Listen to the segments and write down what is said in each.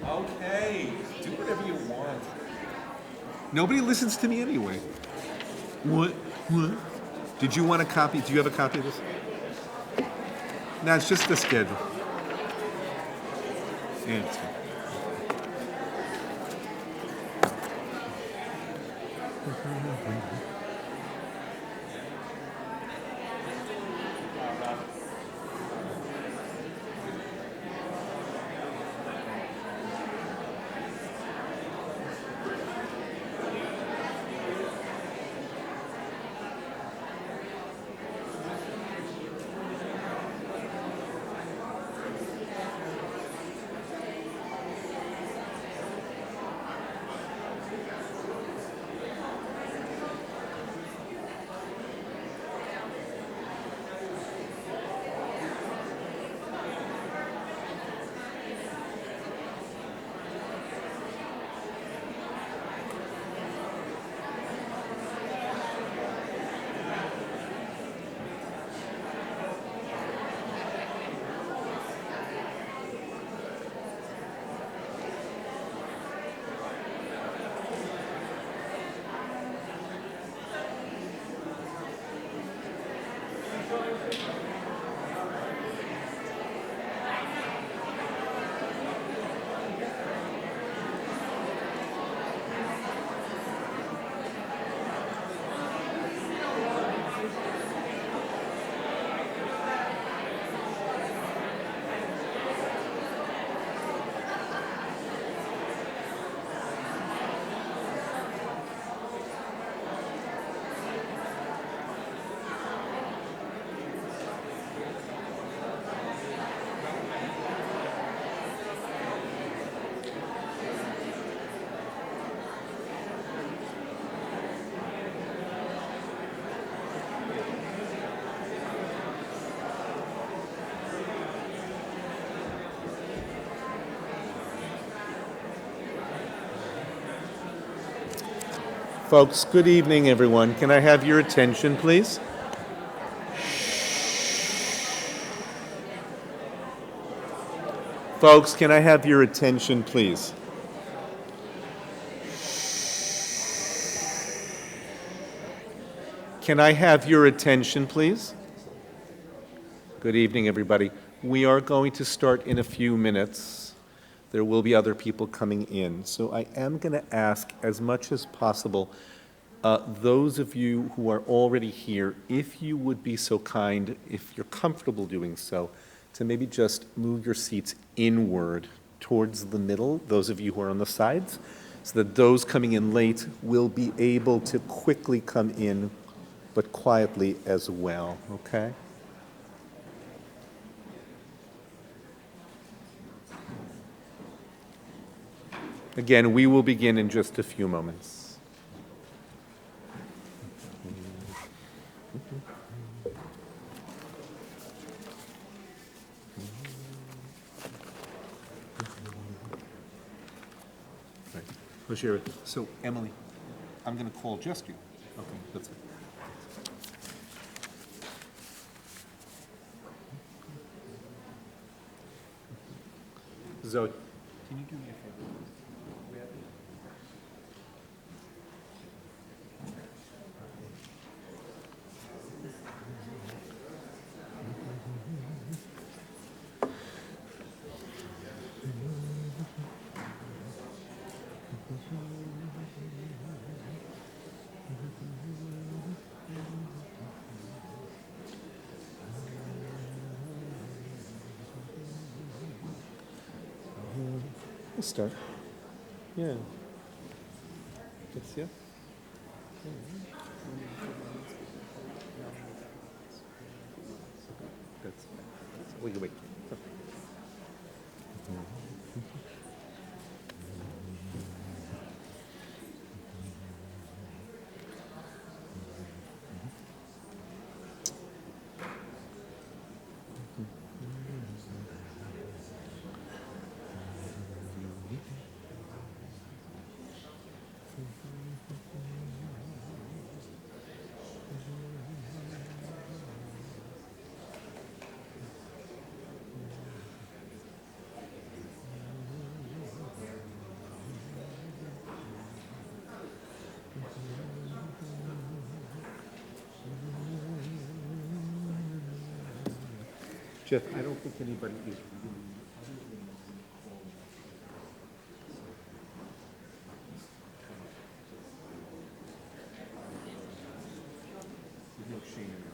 Okay, do whatever you want. Nobody listens to me anyway. What? What? Did you want a copy? Do you have a copy of this? No, it's just the schedule. Yeah, it's fine. Folks, good evening, everyone. Can I have your attention, please? Folks, can I have your attention, please? Can I have your attention, please? Good evening, everybody. We are going to start in a few minutes. There will be other people coming in. So I am going to ask, as much as possible, those of you who are already here, if you would be so kind, if you're comfortable doing so, to maybe just move your seats inward towards the middle, those of you who are on the sides, so that those coming in late will be able to quickly come in, but quietly as well, okay? Again, we will begin in just a few moments. Right. Bashir, so Emily, I'm going to call just you. Okay, that's it. Zoe, can you do me a favor? We'll start. Yeah. That's yeah. That's wait, wait. Jeff, I don't think anybody is really. There's no shame in this.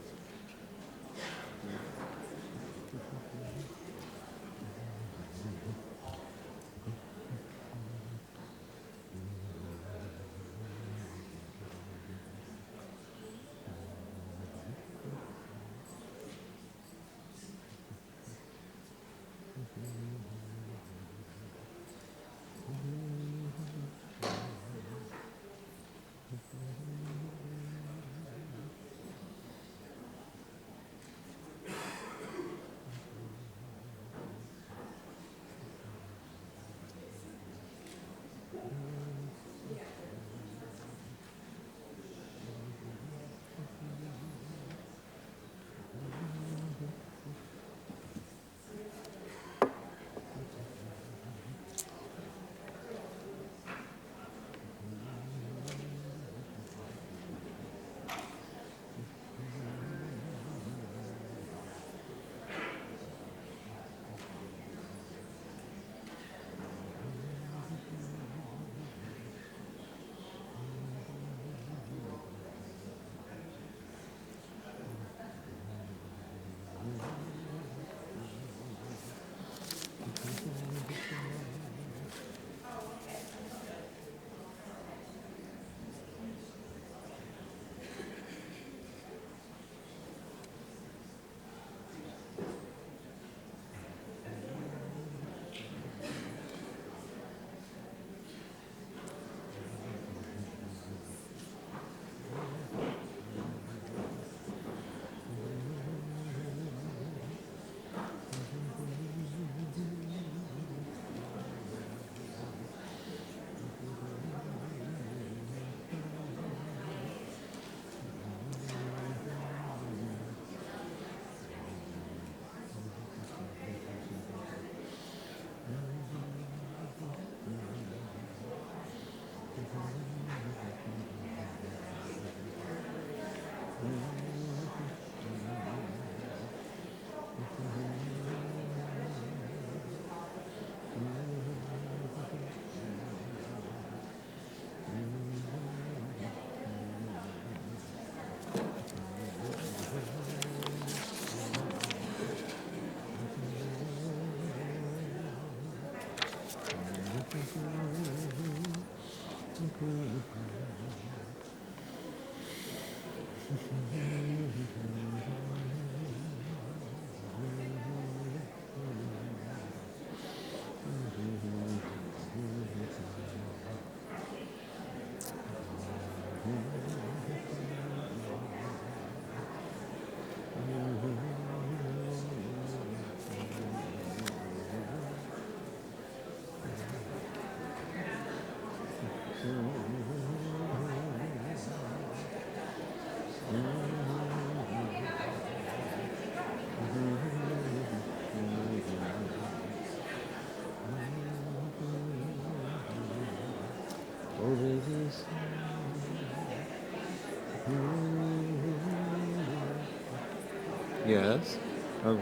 Yes. Oh,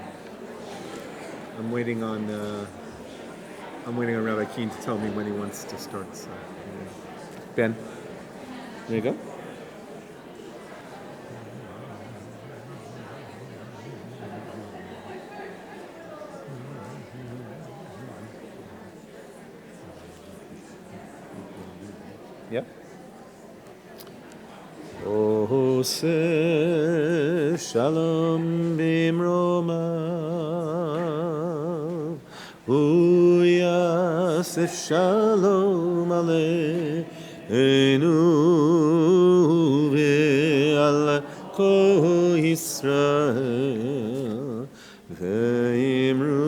I'm waiting on Rabbi Keen to tell me when he wants to start. So, Ben, there you go. Yeah. Ose shalom bimroma, uyase shalom aleinu ve'al kol Yisrael ve'imru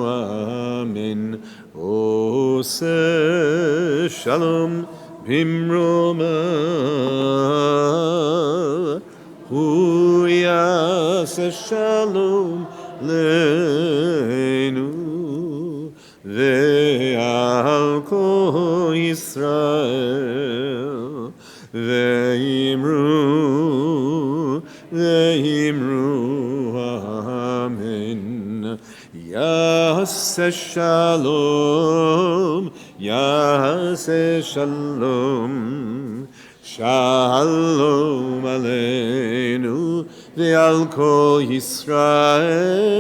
amen. Ose shalom bimroma, hu yaseh shalom leinu ve'al kol Yisrael ve'imru ve'imru amen. Yaseh shalom, Yaseh shalom, shalom aleinu ve'al kol Yisrael.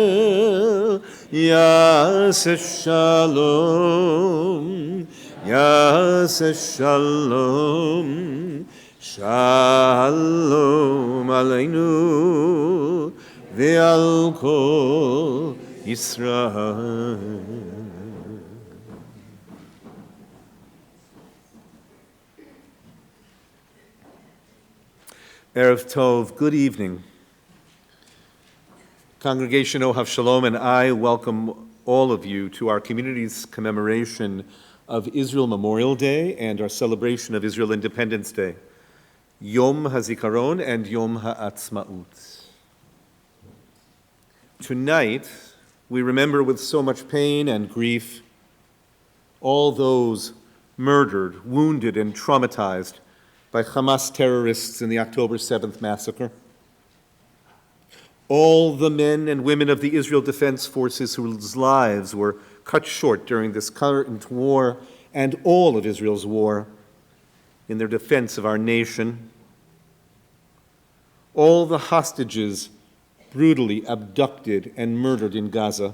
Yaseh shalom, Yaseh shalom, shalom aleinu ve'al kol Yisrael. Erev Tov, good evening. Congregation Ohav Shalom and I welcome all of you to our community's commemoration of Israel Memorial Day and our celebration of Israel Independence Day, Yom Hazikaron and Yom Ha'atzmaut. Tonight, we remember with so much pain and grief all those murdered, wounded, and traumatized by Hamas terrorists in the October 7th massacre. All the men and women of the Israel Defense Forces whose lives were cut short during this current war and all of Israel's war in their defense of our nation. All the hostages brutally abducted and murdered in Gaza.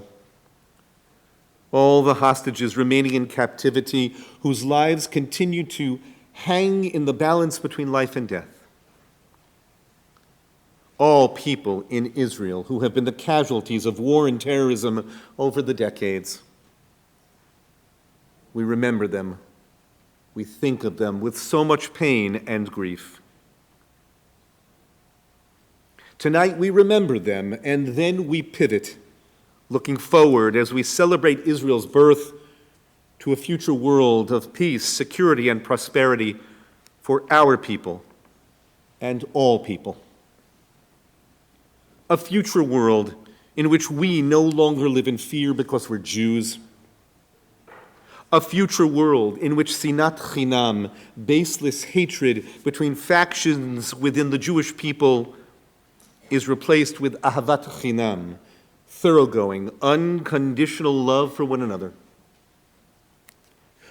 All the hostages remaining in captivity whose lives continue to hang in the balance between life and death. All people in Israel who have been the casualties of war and terrorism over the decades. We remember them. We think of them with so much pain and grief. Tonight we remember them, and then we pivot, looking forward as we celebrate Israel's birth to a future world of peace, security, and prosperity for our people and all people. A future world in which we no longer live in fear because we're Jews. A future world in which sinat chinam, baseless hatred between factions within the Jewish people, is replaced with ahavat chinam, thoroughgoing, unconditional love for one another.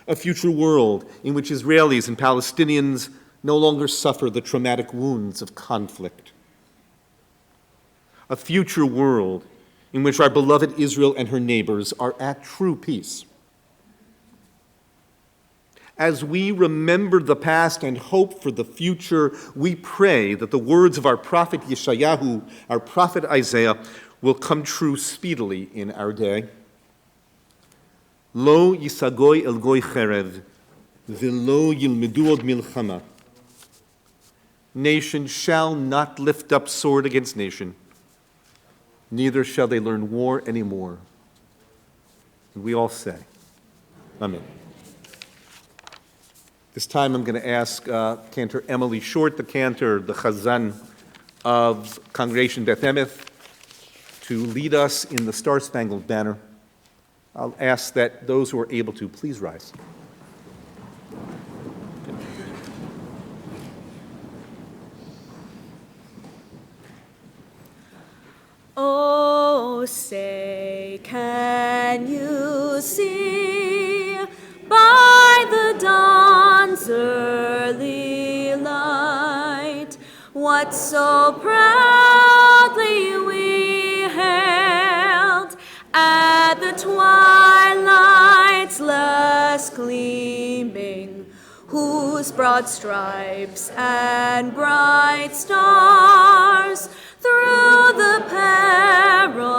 A future world in which Israelis and Palestinians no longer suffer the traumatic wounds of conflict. A future world in which our beloved Israel and her neighbors are at true peace. As we remember the past and hope for the future, we pray that the words of our prophet Yeshayahu, our prophet Isaiah, will come true speedily in our day. Lo yisagoy el goy cherev, v'lo yilmedu od milchama. Nation shall not lift up sword against nation, neither shall they learn war anymore. And we all say, Amen. This time I'm going to ask Cantor Emily Short, the cantor, the chazan of Congregation Beth Emeth, to lead us in the Star-Spangled Banner. I'll ask that those who are able to please rise. Oh, say, can you see by the dawn's early light what so proudly we hailed at the twilight's last gleaming, whose broad stripes and bright stars through the perilous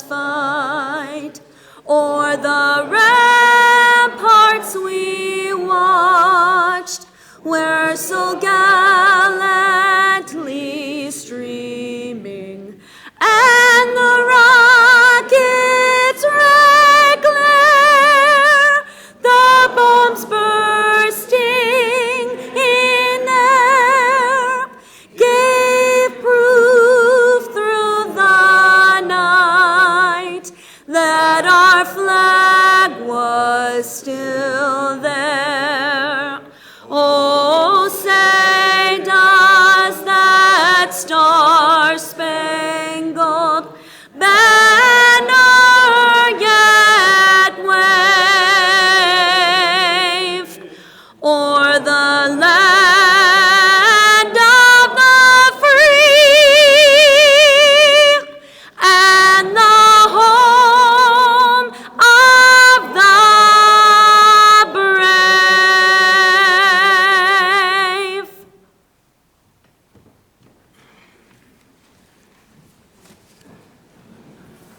fight o'er the ramparts we watched, were so gallantly streaming, and the rockets' red glare, the bombs bursting in air,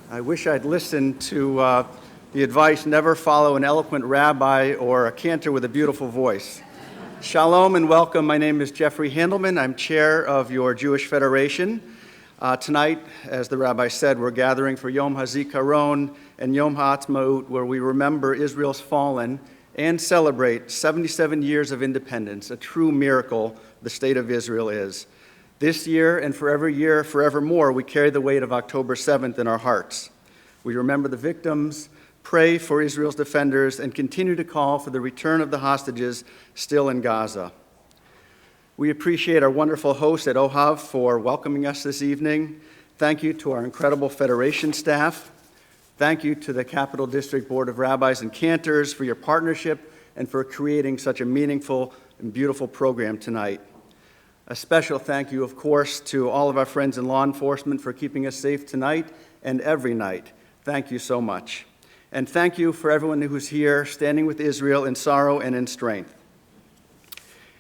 I wish I'd listened to the advice, never follow an eloquent rabbi or a cantor with a beautiful voice. Shalom and welcome. My name is Jeffrey Handelman. I'm chair of your Jewish Federation. Tonight, as the rabbi said, we're gathering for Yom Hazikaron and Yom Ha'atzmaut, where we remember Israel's fallen and celebrate 77 years of independence, a true miracle the state of Israel is. This year and for every year, forevermore, we carry the weight of October 7th in our hearts. We remember the victims, pray for Israel's defenders, and continue to call for the return of the hostages still in Gaza. We appreciate our wonderful hosts at OHAV for welcoming us this evening. Thank you to our incredible Federation staff. Thank you to the Capital District Board of Rabbis and Cantors for your partnership and for creating such a meaningful and beautiful program tonight. A special thank you, of course, to all of our friends in law enforcement for keeping us safe tonight and every night. Thank you so much. And thank you for everyone who's here standing with Israel in sorrow and in strength.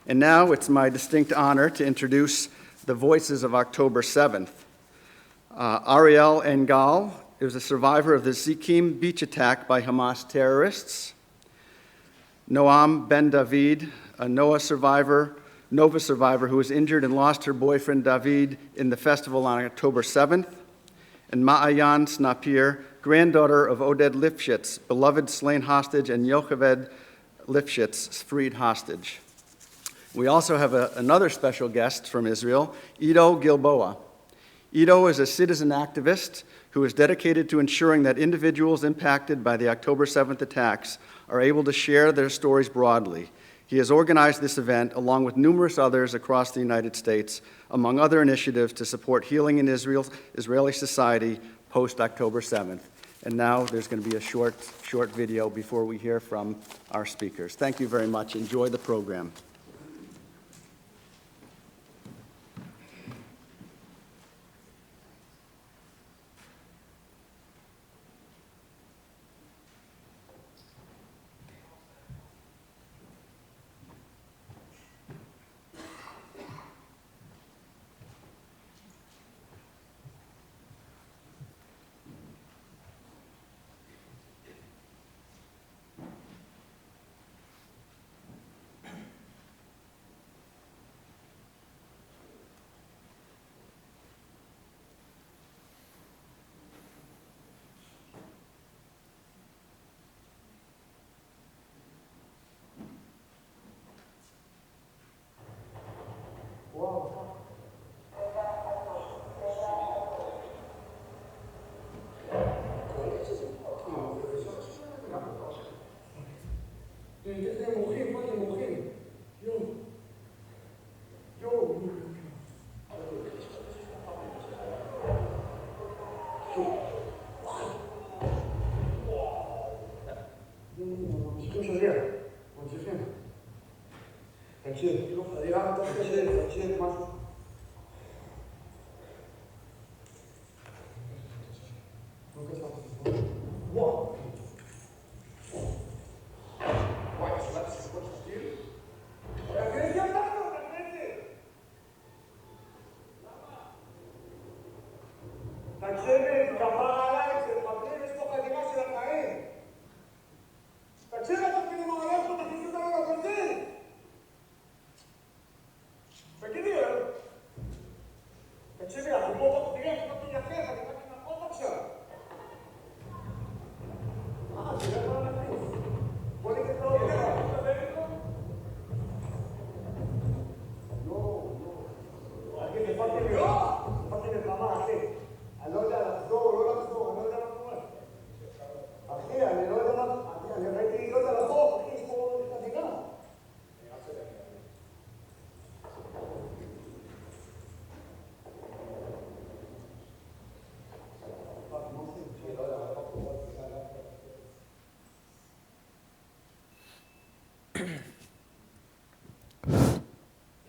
And now it's my distinct honor to introduce the voices of October 7th. Ariel Engal is a survivor of the Zikim beach attack by Hamas terrorists. Noam Ben David, a Nova survivor who was injured and lost her boyfriend David in the festival on October 7th. And Ma'ayan Snapir, granddaughter of Oded Lifshitz, beloved slain hostage, and Yocheved Lifshitz, freed hostage. We also have another special guest from Israel, Ido Gilboa. Ido is a citizen activist who is dedicated to ensuring that individuals impacted by the October 7th attacks are able to share their stories broadly. He has organized this event along with numerous others across the United States, among other initiatives to support healing in Israeli society post-October 7th. And now there's going to be a short video before we hear from our speakers. Thank you very much. Enjoy the program.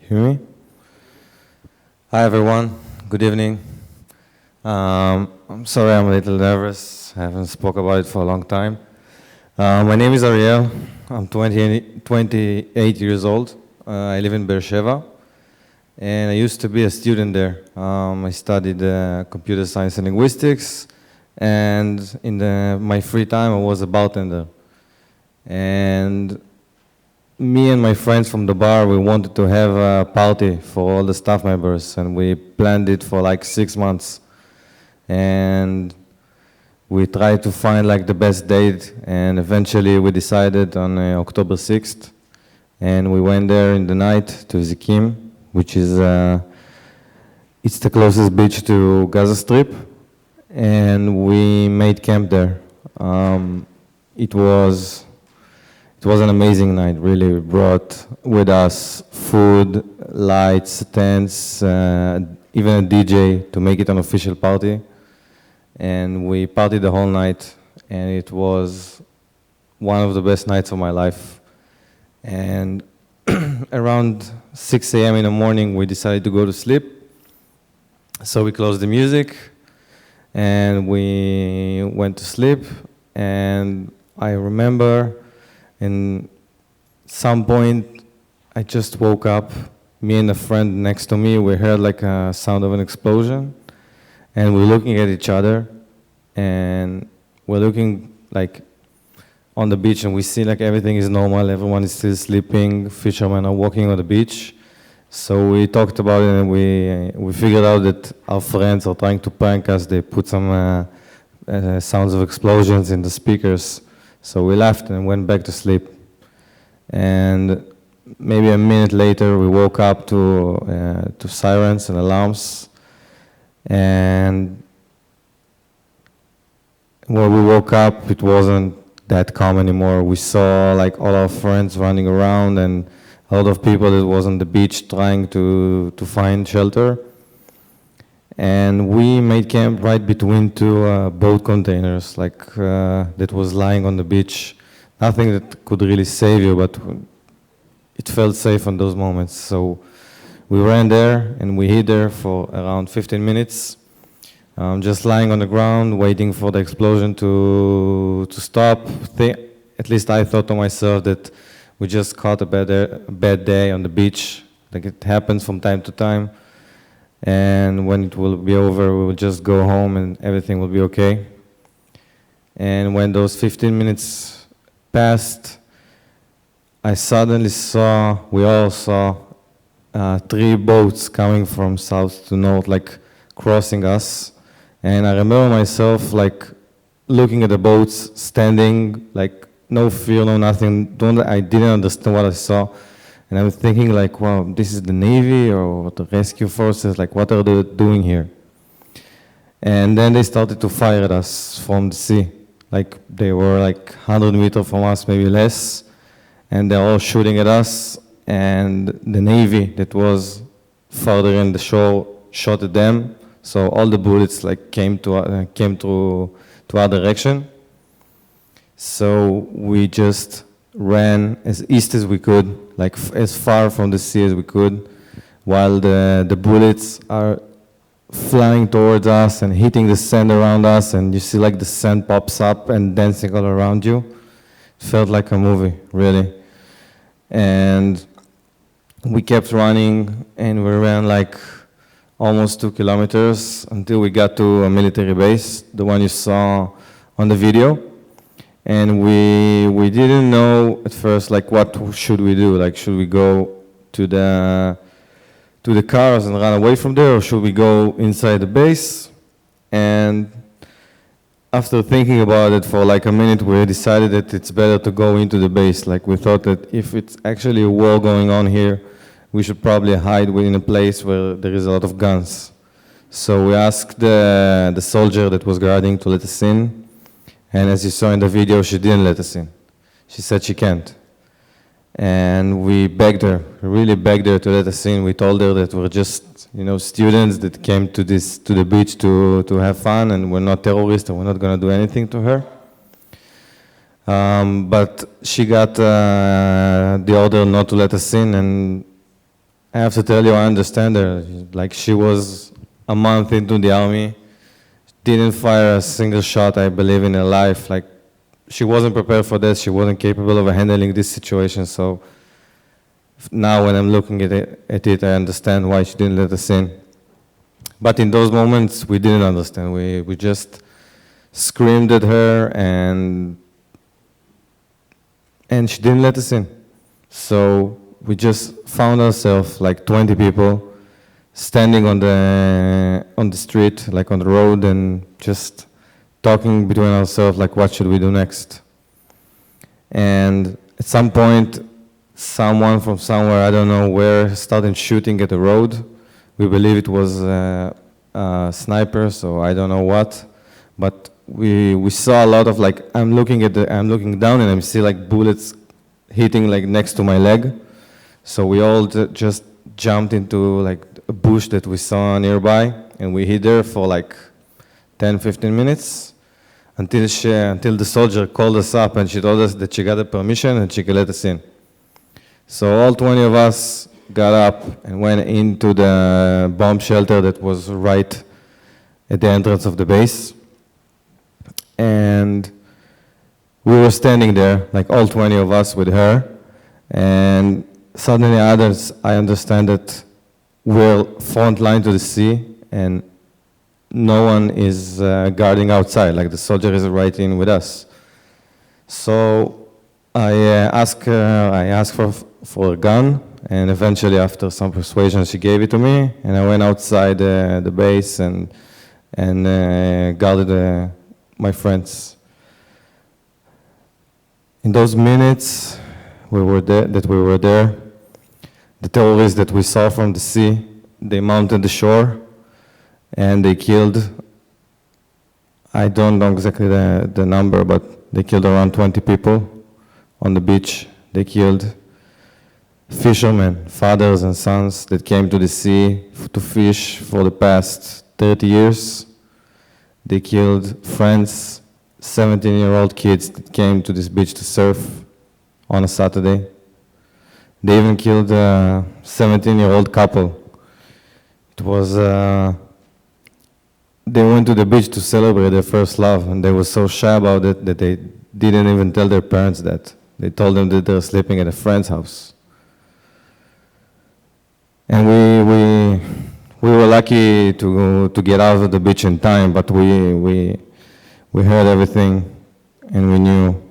Hear me? Hi everyone, good evening. I'm sorry I'm a little nervous, I haven't spoke about it for a long time. My name is Ariel, I'm 28 years old. I live in Beersheba, and I used to be a student there. I studied computer science and linguistics, And in my free time, I was a bartender. And me and my friends from the bar, we wanted to have a party for all the staff members, and we planned it for like 6 months. And we tried to find like the best date, and eventually we decided on October 6th, and we went there in the night to Zikim, which is it's the closest beach to Gaza Strip, and we made camp there. It was an amazing night, really. We brought with us food, lights, tents, even a DJ to make it an official party. And we partied the whole night, and it was one of the best nights of my life. And around 6 a.m. in the morning, we decided to go to sleep. So we closed the music, and we went to sleep. And I remember in some point, I just woke up. Me and a friend next to me, we heard like a sound of an explosion. And we're looking at each other, and we're looking like on the beach, and we see like everything is normal, everyone is still sleeping, fishermen are walking on the beach. So we talked about it, and we figured out that our friends are trying to prank us. They put some sounds of explosions in the speakers. So we laughed and went back to sleep. And maybe a minute later, we woke up to sirens and alarms. And when we woke up, it wasn't that calm anymore. We saw like all our friends running around, and a lot of people that was on the beach trying to find shelter. And we made camp right between two boat containers, like that was lying on the beach. Nothing that could really save you, but it felt safe in those moments. So we ran there, and we hid there for around 15 minutes, just lying on the ground, waiting for the explosion to stop. At least I thought to myself that we just caught a bad day on the beach. Like it happens from time to time. And when it will be over, we will just go home and everything will be okay. And when those 15 minutes passed, I suddenly saw, we all saw, 3 boats coming from south to north, like crossing us. And I remember myself like looking at the boats, standing, like no fear, no nothing. I didn't understand what I saw. And I was thinking like, wow, this is the Navy or the rescue forces, like what are they doing here? And then they started to fire at us from the sea. Like they were like 100 meters from us, maybe less. And they're all shooting at us. And the Navy that was further in the shore shot at them. So all the bullets like came to our direction. So we just ran as east as we could, like as far from the sea as we could, while the bullets are flying towards us and hitting the sand around us, and you see like the sand pops up and dancing all around you. It felt like a movie, really. And we kept running, and we ran like almost 2 kilometers until we got to a military base, the one you saw on the video. And we didn't know at first, like, what should we do? Like, should we go to the cars and run away from there, or should we go inside the base? And after thinking about it for like a minute, we decided that it's better to go into the base. Like, we thought that if it's actually a war going on here, we should probably hide within a place where there is a lot of guns. So we asked the soldier that was guarding to let us in. And as you saw in the video, she didn't let us in. She said she can't. And we begged her, really begged her to let us in. We told her that we're just, students that came to the beach to have fun, and we're not terrorists, and we're not going to do anything to her. But she got the order not to let us in, and I have to tell you, I understand her. Like, she was a month into the army, didn't fire a single shot, I believe, in her life. Like, she wasn't prepared for that. She wasn't capable of handling this situation. So now when I'm looking at it, I understand why she didn't let us in. But in those moments, we didn't understand. We just screamed at her, and she didn't let us in. So we just found ourselves like 20 people standing on the street, like on the road, and just talking between ourselves, like what should we do next? And at some point, someone from somewhere, I don't know where, started shooting at the road. We believe it was a sniper, so I don't know what, but we saw a lot of like, I'm looking down and I see like bullets hitting like next to my leg. So we all just jumped into like a bush that we saw nearby, and we hid there for like 10, 15 minutes until the soldier called us up and she told us that she got the permission and she could let us in. So all 20 of us got up and went into the bomb shelter that was right at the entrance of the base. And we were standing there, like all 20 of us with her, and suddenly I understand that we're front line to the sea, and no one is guarding outside, like the soldier is right in with us. So I asked for a gun, and eventually after some persuasion she gave it to me, and I went outside the base and guarded my friends. In those minutes we were there, the terrorists that we saw from the sea, they mounted the shore and they killed, I don't know exactly the number, but they killed around 20 people on the beach. They killed fishermen, fathers and sons that came to the sea to fish for the past 30 years. They killed friends, 17-year-old kids that came to this beach to surf on a Saturday. They even killed a 17-year-old couple. It was, they went to the beach to celebrate their first love, and they were so shy about it that they didn't even tell their parents that. They told them that they were sleeping at a friend's house. And we were lucky to get out of the beach in time, but we heard everything and we knew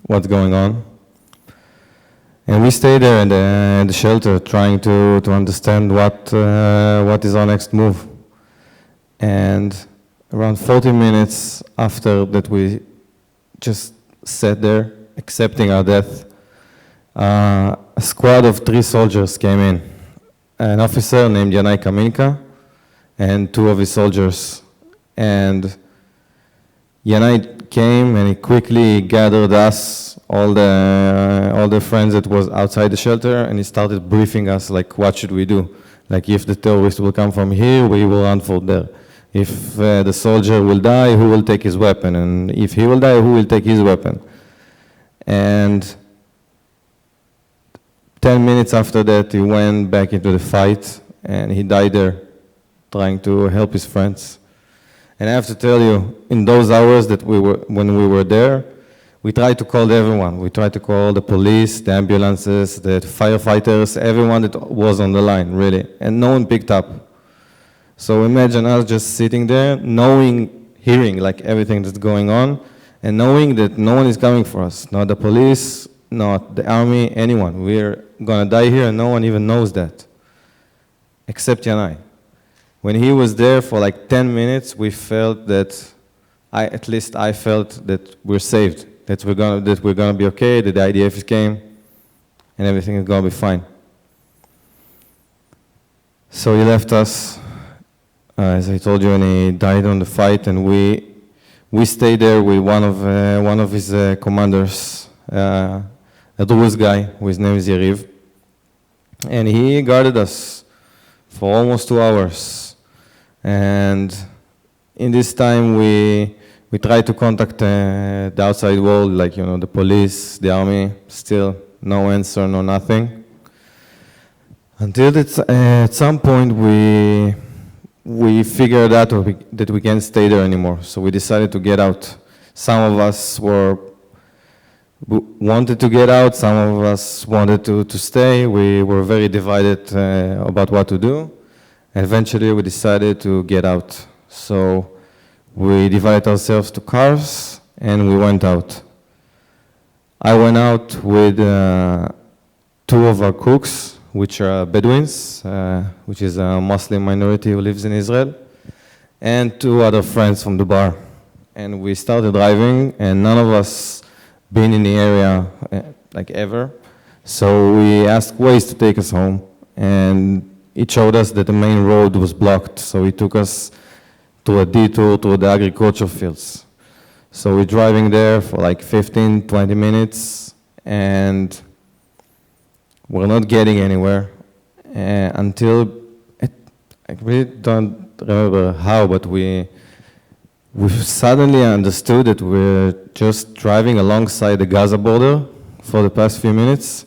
what's going on. And we stayed there in the shelter trying to understand what is our next move. And around 40 minutes after that, we just sat there accepting our death. A squad of 3 soldiers came in. An officer named Yanai Kaminka and 2 of his soldiers. And Yanai came and he quickly gathered us, all the friends that was outside the shelter, and he started briefing us like what should we do. Like if the terrorists will come from here, we will run for there. If the soldier will die, who will take his weapon? And if he will die, who will take his weapon? And 10 minutes after that, he went back into the fight, and he died there, trying to help his friends. And I have to tell you, in those hours that when we were there, we tried to call everyone. We tried to call the police, the ambulances, the firefighters, everyone that was on the line, really, and no one picked up. So imagine us just sitting there, hearing like everything that's going on, and knowing that no one is coming for us, not the police, not the army, anyone. We're gonna die here and no one even knows that, except Yanai. When he was there for like 10 minutes, we felt that, at least I felt that we're saved, that we're gonna be okay, that the IDF came, and everything is gonna be fine. So he left us, as I told you, and he died on the fight, and we stayed there with one of his commanders, a Druze guy, whose name is Yeriv, and he guarded us for almost 2 hours. And in this time, we tried to contact the outside world, like, you know, the police, the army, still no answer, no nothing. Until at some point, we figured out that we can't stay there anymore, so we decided to get out. Some of us wanted to get out, some of us wanted to stay. We were very divided about what to do. And eventually we decided to get out. So We divided ourselves to cars, and we went out. I went out with two of our cooks, which are Bedouins, which is a Muslim minority who lives in Israel, and two other friends from the bar. And we started driving, and none of us been in the area like ever. So we asked Waze to take us home, and it showed us that the main road was blocked. So he took us to a detour to the agriculture fields. So we're driving there for like 15, 20 minutes, and we're not getting anywhere until, I really don't remember how, but we suddenly understood that we're just driving alongside the Gaza border for the past few minutes.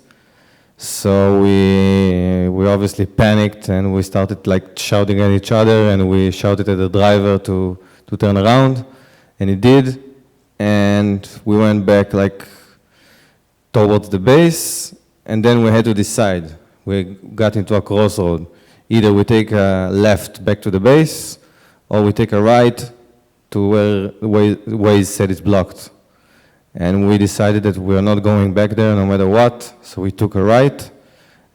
So we obviously panicked, and we started like shouting at each other, and we shouted at the driver to turn around, and he did, and we went back like towards the base, and then we had to decide. We got into a crossroad. Either we take a left back to the base, or we take a right to where Waze said it's blocked. And we decided that we are not going back there no matter what, so we took a right,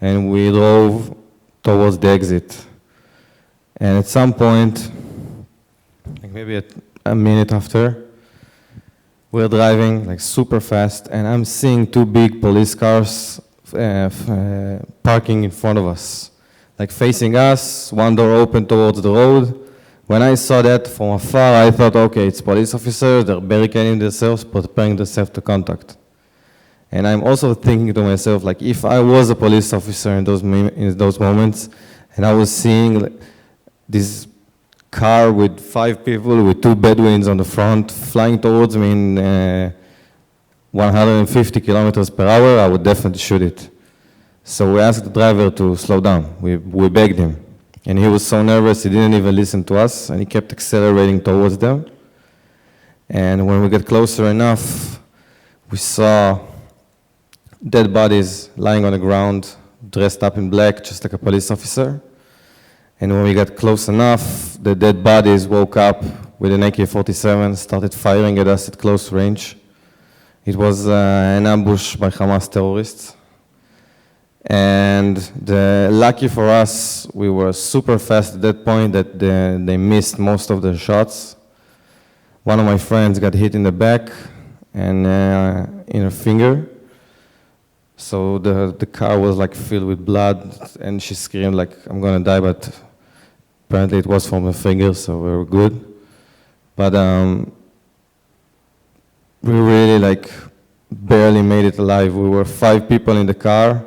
and we drove towards the exit. And at some point, like maybe a minute after, we're driving like super fast, and I'm seeing two big police cars parking in front of us, like facing us, one door open towards the road. When I saw that from afar, I thought, okay, it's police officers, they're barricading themselves, preparing themselves to contact. And I'm also thinking to myself, like, if I was a police officer in those moments, and I was seeing this car with 5 people, with 2 Bedouins on the front, flying towards me in 150 kilometers per hour, I would definitely shoot it. So we asked the driver to slow down. We begged him. And he was so nervous, he didn't even listen to us, and he kept accelerating towards them. And when we got closer enough, we saw dead bodies lying on the ground, dressed up in black, just like a police officer. And when we got close enough, the dead bodies woke up with an AK-47, started firing at us at close range. It was an ambush by Hamas terrorists. And lucky for us, we were super fast at that point that they missed most of the shots. One of my friends got hit in the back and in her finger. So the car was like filled with blood, and she screamed like, "I'm gonna die," but apparently it was from her finger, so we were good. But we really like barely made it alive. We were 5 people in the car,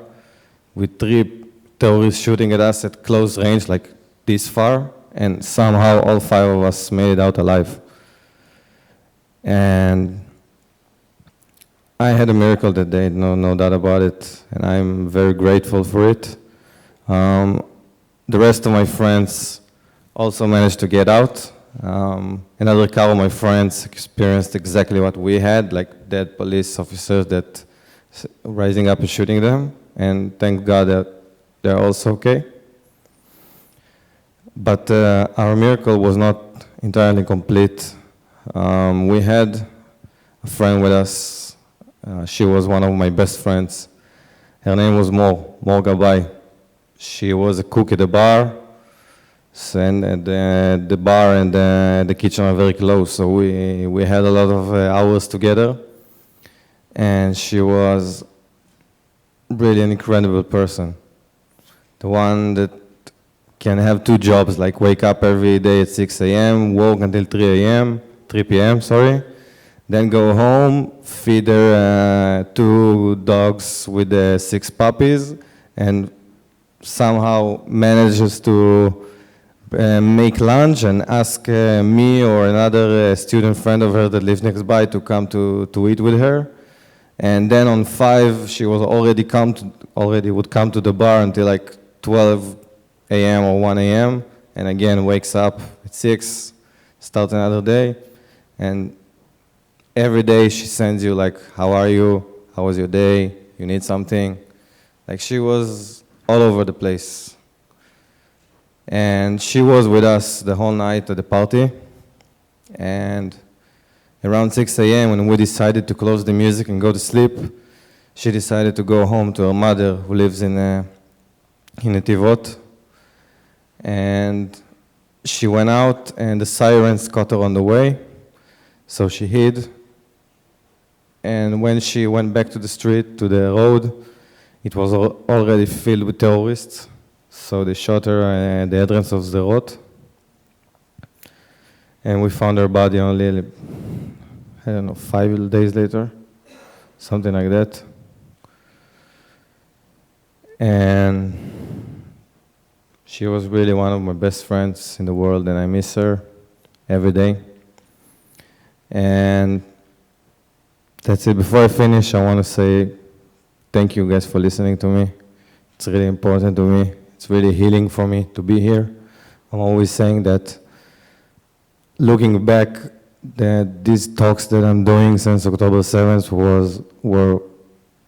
with 3 terrorists shooting at us at close range, like this far, and somehow all 5 of us made it out alive. And I had a miracle that day, no doubt about it, and I'm very grateful for it. The rest of my friends also managed to get out. Another couple of my friends experienced exactly what we had, like dead police officers that rising up and shooting them. And thank God that they're also okay. But our miracle was not entirely complete. We had a friend with us. She was one of my best friends. Her name was Mor Gabay. She was a cook at the bar, and the bar and the kitchen are very close. So we had a lot of hours together, and she was really an incredible person. The one that can have 2 jobs, like wake up every day at 6 a.m., work until 3 p.m., then go home, feed her 2 dogs with 6 puppies, and somehow manages to make lunch and ask me or another student friend of her that lives next by to come to eat with her. And then on 5, she was already would come to the bar until like 12 a.m. or 1 a.m. And again, wakes up at 6, starts another day. And every day she sends you like, how are you? How was your day? You need something? Like she was all over the place. And she was with us the whole night at the party. And around 6 a.m., when we decided to close the music and go to sleep, she decided to go home to her mother, who lives in Netivot. And she went out, and the sirens caught her on the way, so she hid. And when she went back to the street, to the road, it was already filled with terrorists. So they shot her at the entrance of Sderot. And we found her body only, I don't know, 5 days later, something like that. And she was really one of my best friends in the world, and I miss her every day. And that's it. Before I finish, I want to say thank you guys for listening to me. It's really important to me. It's really healing for me to be here. I'm always saying that, looking back, that these talks that I'm doing since October 7th were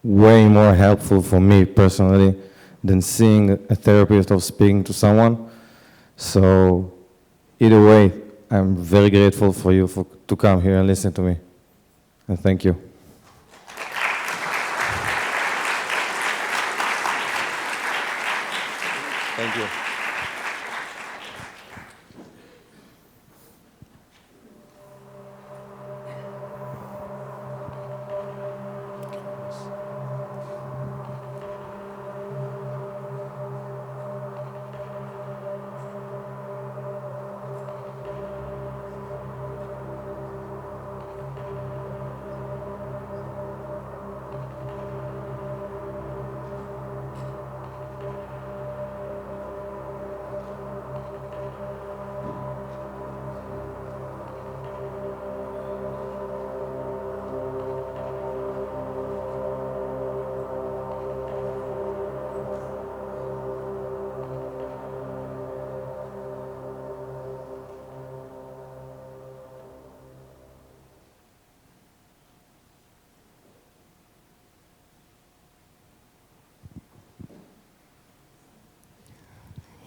way more helpful for me personally than seeing a therapist or speaking to someone. So either way, I'm very grateful for you to come here and listen to me. And thank you. Thank you.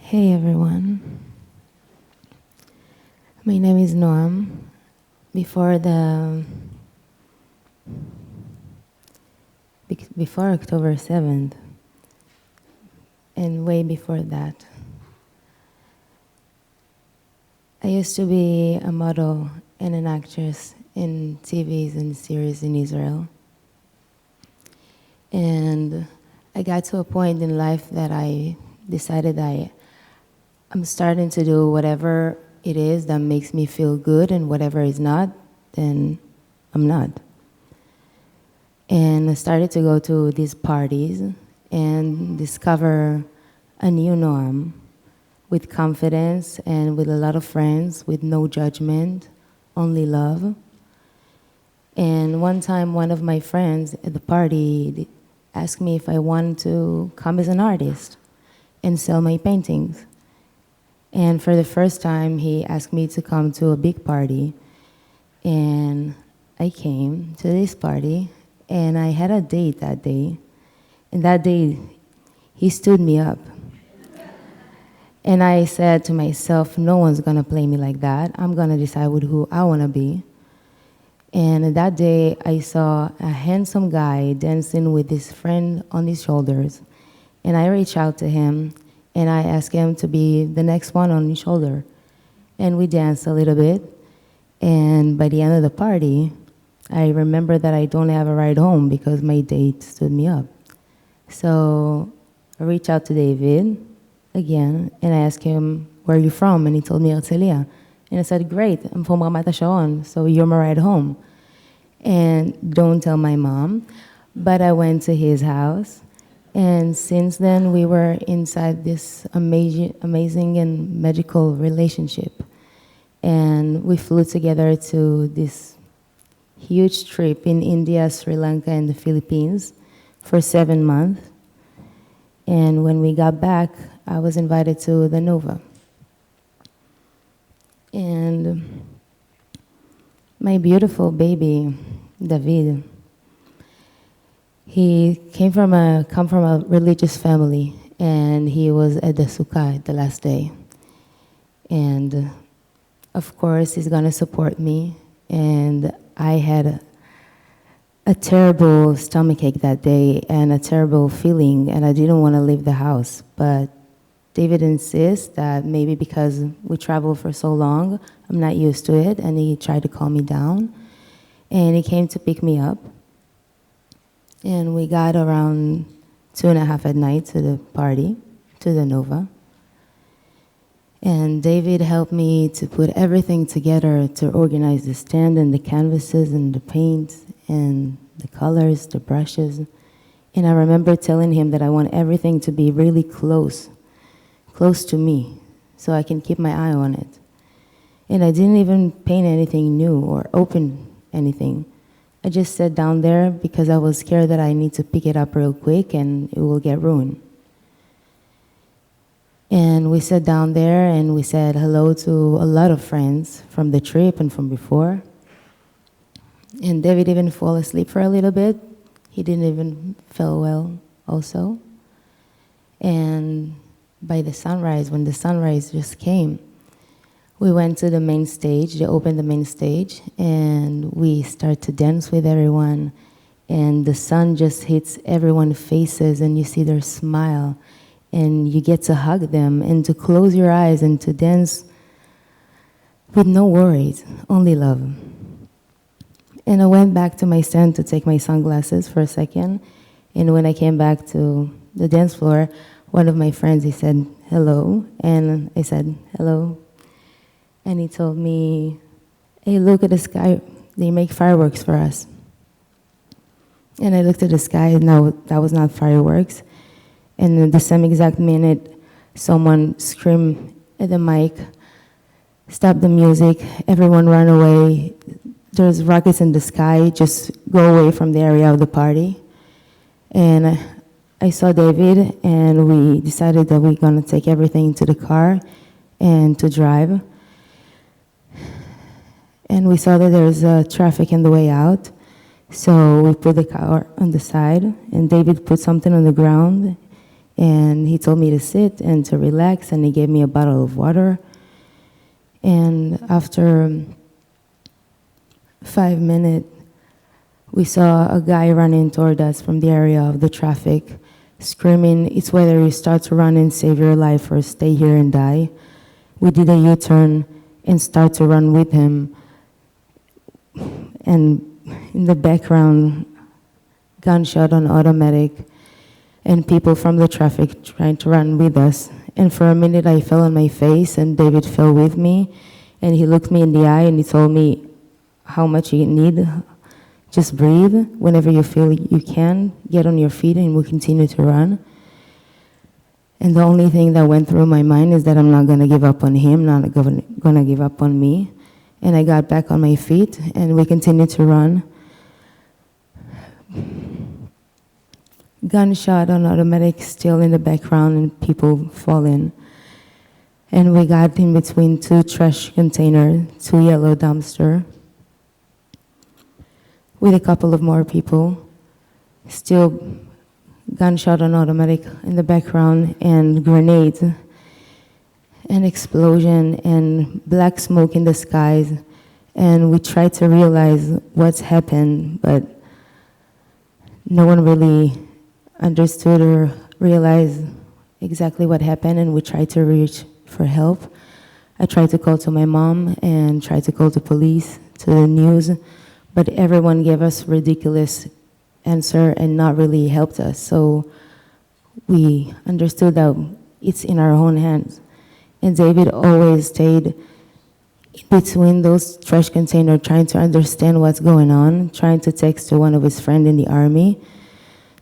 Hey everyone, my name is Noam. Before October 7th, and way before that, I used to be a model and an actress in TVs and series in Israel. And I got to a point in life that I decided I'm starting to do whatever it is that makes me feel good, and whatever is not, then I'm not. And I started to go to these parties and discover a new Noam with confidence and with a lot of friends, with no judgment, only love. And one time, one of my friends at the party asked me if I wanted to come as an artist and sell my paintings. And for the first time, he asked me to come to a big party. And I came to this party, and I had a date that day. And that day, he stood me up. And I said to myself, no one's gonna play me like that. I'm gonna decide with who I wanna be. And that day, I saw a handsome guy dancing with his friend on his shoulders. And I reached out to him, and I asked him to be the next one on his shoulder. And we danced a little bit. And by the end of the party, I remember that I don't have a ride home because my date stood me up. So I reached out to David again, and I asked him, where are you from? And he told me Herzliya. And I said, great, I'm from Ramat HaSharon, so you're my ride home. And don't tell my mom, but I went to his house. And since then, we were inside this amazing and magical relationship. And we flew together to this huge trip in India, Sri Lanka, and the Philippines for 7 months. And when we got back, I was invited to the Nova. And my beautiful baby, David, he come from a religious family, and he was at the Sukkah the last day. And of course, he's going to support me. And I had a terrible stomachache that day and a terrible feeling, and I didn't want to leave the house. But David insists that maybe because we traveled for so long, I'm not used to it, and he tried to calm me down. And he came to pick me up. And we got around 2:30 at night to the party, to the Nova. And David helped me to put everything together to organize the stand and the canvases and the paint and the colors, the brushes. And I remember telling him that I want everything to be really close to me, so I can keep my eye on it. And I didn't even paint anything new or open anything. I just sat down there because I was scared that I need to pick it up real quick and it will get ruined. And we sat down there and we said hello to a lot of friends from the trip and from before. And David even fell asleep for a little bit. He didn't even feel well also. And by the sunrise, when the sunrise just came, we went to the main stage. They opened the main stage and we start to dance with everyone. And the sun just hits everyone's faces and you see their smile. And you get to hug them and to close your eyes and to dance with no worries, only love. And I went back to my stand to take my sunglasses for a second. And when I came back to the dance floor, one of my friends, he said, hello. And I said, hello. And he told me, hey, look at the sky. They make fireworks for us. And I looked at the sky, and no, that was not fireworks. And at the same exact minute, someone screamed at the mic, stop the music, everyone run away. There's rockets in the sky, just go away from the area of the party. And I saw David, and we decided that we're gonna take everything to the car and to drive. And we saw that there's traffic in the way out. So we put the car on the side, and David put something on the ground, and he told me to sit and to relax, and he gave me a bottle of water. And after 5 minutes, we saw a guy running toward us from the area of the traffic, screaming, it's whether you start to run and save your life or stay here and die. We did a U-turn and start to run with him. And in the background, gunshot on automatic, and people from the traffic trying to run with us. And for a minute, I fell on my face, and David fell with me, and he looked me in the eye, and he told me how much you need. Just breathe. Whenever you feel you can, get on your feet, and we'll continue to run. And the only thing that went through my mind is that I'm not going to give up on him, not going to give up on me. And I got back on my feet, and we continued to run. Gunshot on automatic still in the background, and people falling. And we got in between two trash containers, two yellow dumpsters, with a couple of more people. Still gunshot on automatic in the background, and grenades, and explosion, and black smoke in the skies. And we tried to realize what's happened, but no one really understood or realized exactly what happened, and we tried to reach for help. I tried to call to my mom and tried to call the police, to the news, but everyone gave us ridiculous answer and not really helped us. So we understood that it's in our own hands. And David always stayed between those trash containers, trying to understand what's going on, trying to text to one of his friends in the army,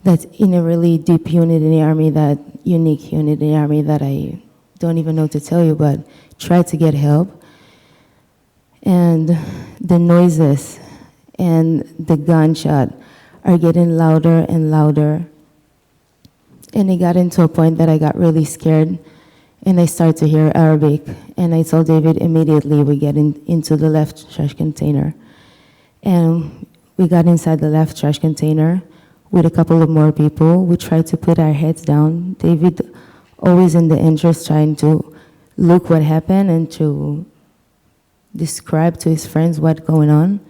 that's in a really deep unit in the army, that unique unit in the army that I don't even know to tell you, but try to get help. And the noises and the gunshot are getting louder and louder. And it got into a point that I got really scared, and I started to hear Arabic. And I told David immediately we get into the left trash container. And we got inside the left trash container with a couple of more people. We tried to put our heads down. David always in the interest trying to look what happened and to describe to his friends what's going on.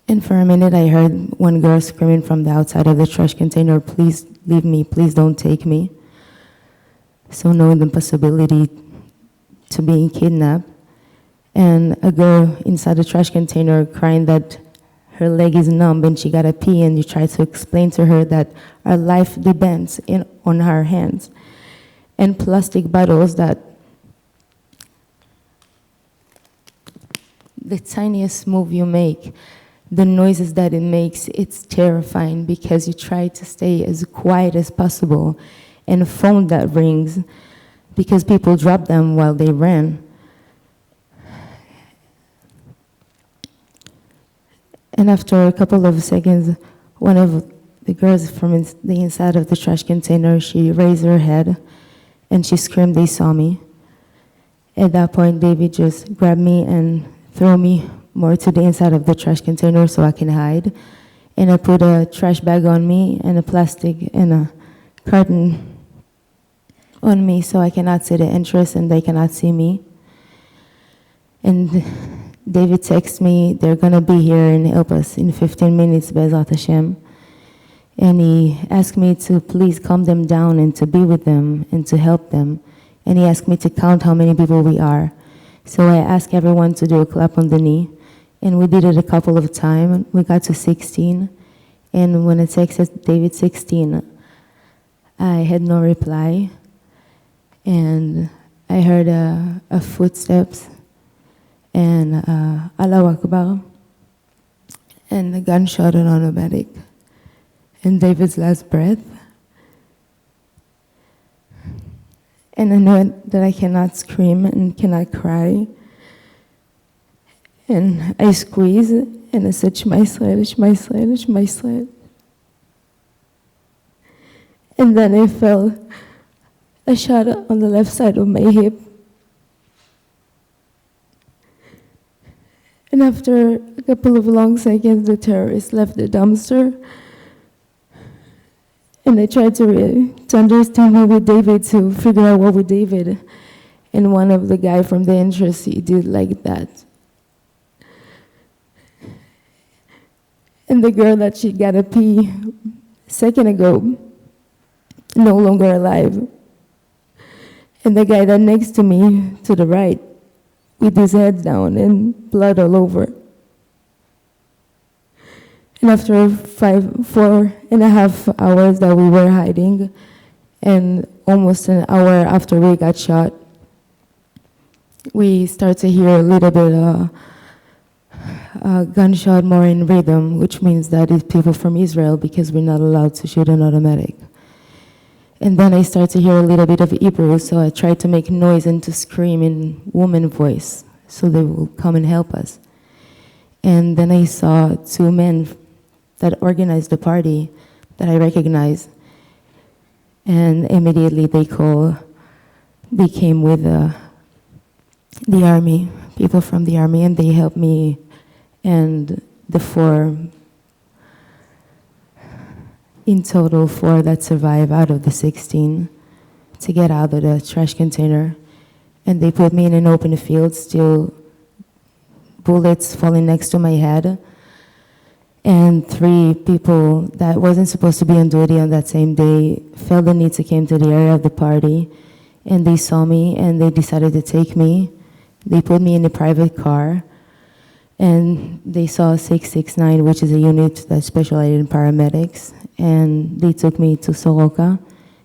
And for a minute, I heard one girl screaming from the outside of the trash container, "Please leave me, please don't take me." So knowing the possibility to being kidnapped, and a girl inside the trash container crying that her leg is numb and she gotta pee, and you try to explain to her that our life depends on our hands. And plastic bottles that the tiniest move you make, the noises that it makes, it's terrifying because you try to stay as quiet as possible, and a phone that rings because people dropped them while they ran. And after a couple of seconds, one of the girls from the inside of the trash container, she raised her head and she screamed, "They saw me." At that point, David just grabbed me and threw me more to the inside of the trash container so I can hide. And I put a trash bag on me and a plastic and a carton on me so I cannot see the entrance and they cannot see me. And David texts me, "They're gonna be here and help us in 15 minutes, Be'ezrat Hashem." And he asked me to please calm them down and to be with them and to help them. And he asked me to count how many people we are. So I asked everyone to do a clap on the knee. And we did it a couple of times. We got to 16. And when I texted David 16, I had no reply. And I heard a footsteps and Allahu Akbar and a gunshot on automatic and David's last breath. And I know that I cannot scream and cannot cry. And I squeeze and I said, "Shema Yisrael, Shema Yisrael, Shema Yisrael." And then I felt a shot on the left side of my hip. And after a couple of long seconds, the terrorist left the dumpster. And I tried to understand what with David, to figure out what with David. And one of the guy from the entrance, he did like that. And the girl that she got a pee a second ago, no longer alive. And the guy that next to me, to the right, with his head down and blood all over. And after 4.5 hours that we were hiding, and almost an hour after we got shot, we start to hear a little bit of gunshot more in rhythm, which means that it's people from Israel because we're not allowed to shoot an automatic. And then I start to hear a little bit of Hebrew, so I try to make noise and to scream in woman voice so they will come and help us. And then I saw two men that organized the party that I recognized. And immediately they came with the army, people from the army, and they helped me and the four that survived out of the 16 to get out of the trash container. And they put me in an open field, still bullets falling next to my head. And 3 people that wasn't supposed to be on duty on that same day felt the need to come to the area of the party. And they saw me and they decided to take me. They put me in a private car. And they saw 669, which is a unit that specializes in paramedics. And they took me to Soroka.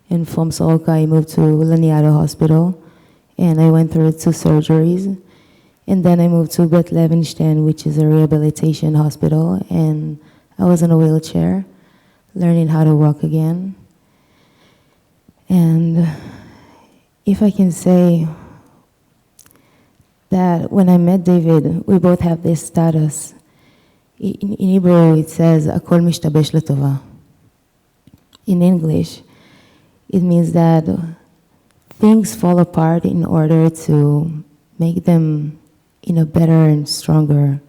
And from Soroka, I moved to Laniado Hospital. And I went through 2 surgeries. And then I moved to Beth Levenstein, which is a rehabilitation hospital. And I was in a wheelchair, learning how to walk again. And if I can say that when I met David, we both have this status. In Hebrew, it says, "Akol mishtabesh letova." In English, it means that things fall apart in order to make them in a better and stronger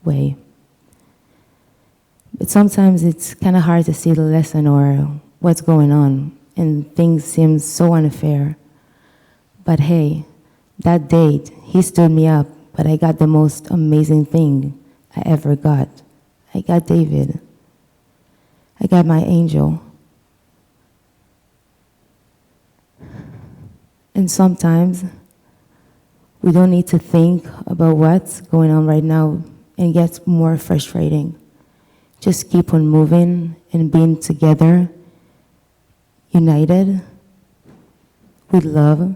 way. But sometimes it's kind of hard to see the lesson or what's going on, and things seem so unfair. But hey, that date, he stood me up, but I got the most amazing thing I ever got. I got David. I got my angel. And sometimes we don't need to think about what's going on right now, and it gets more frustrating. Just keep on moving and being together, united, with love,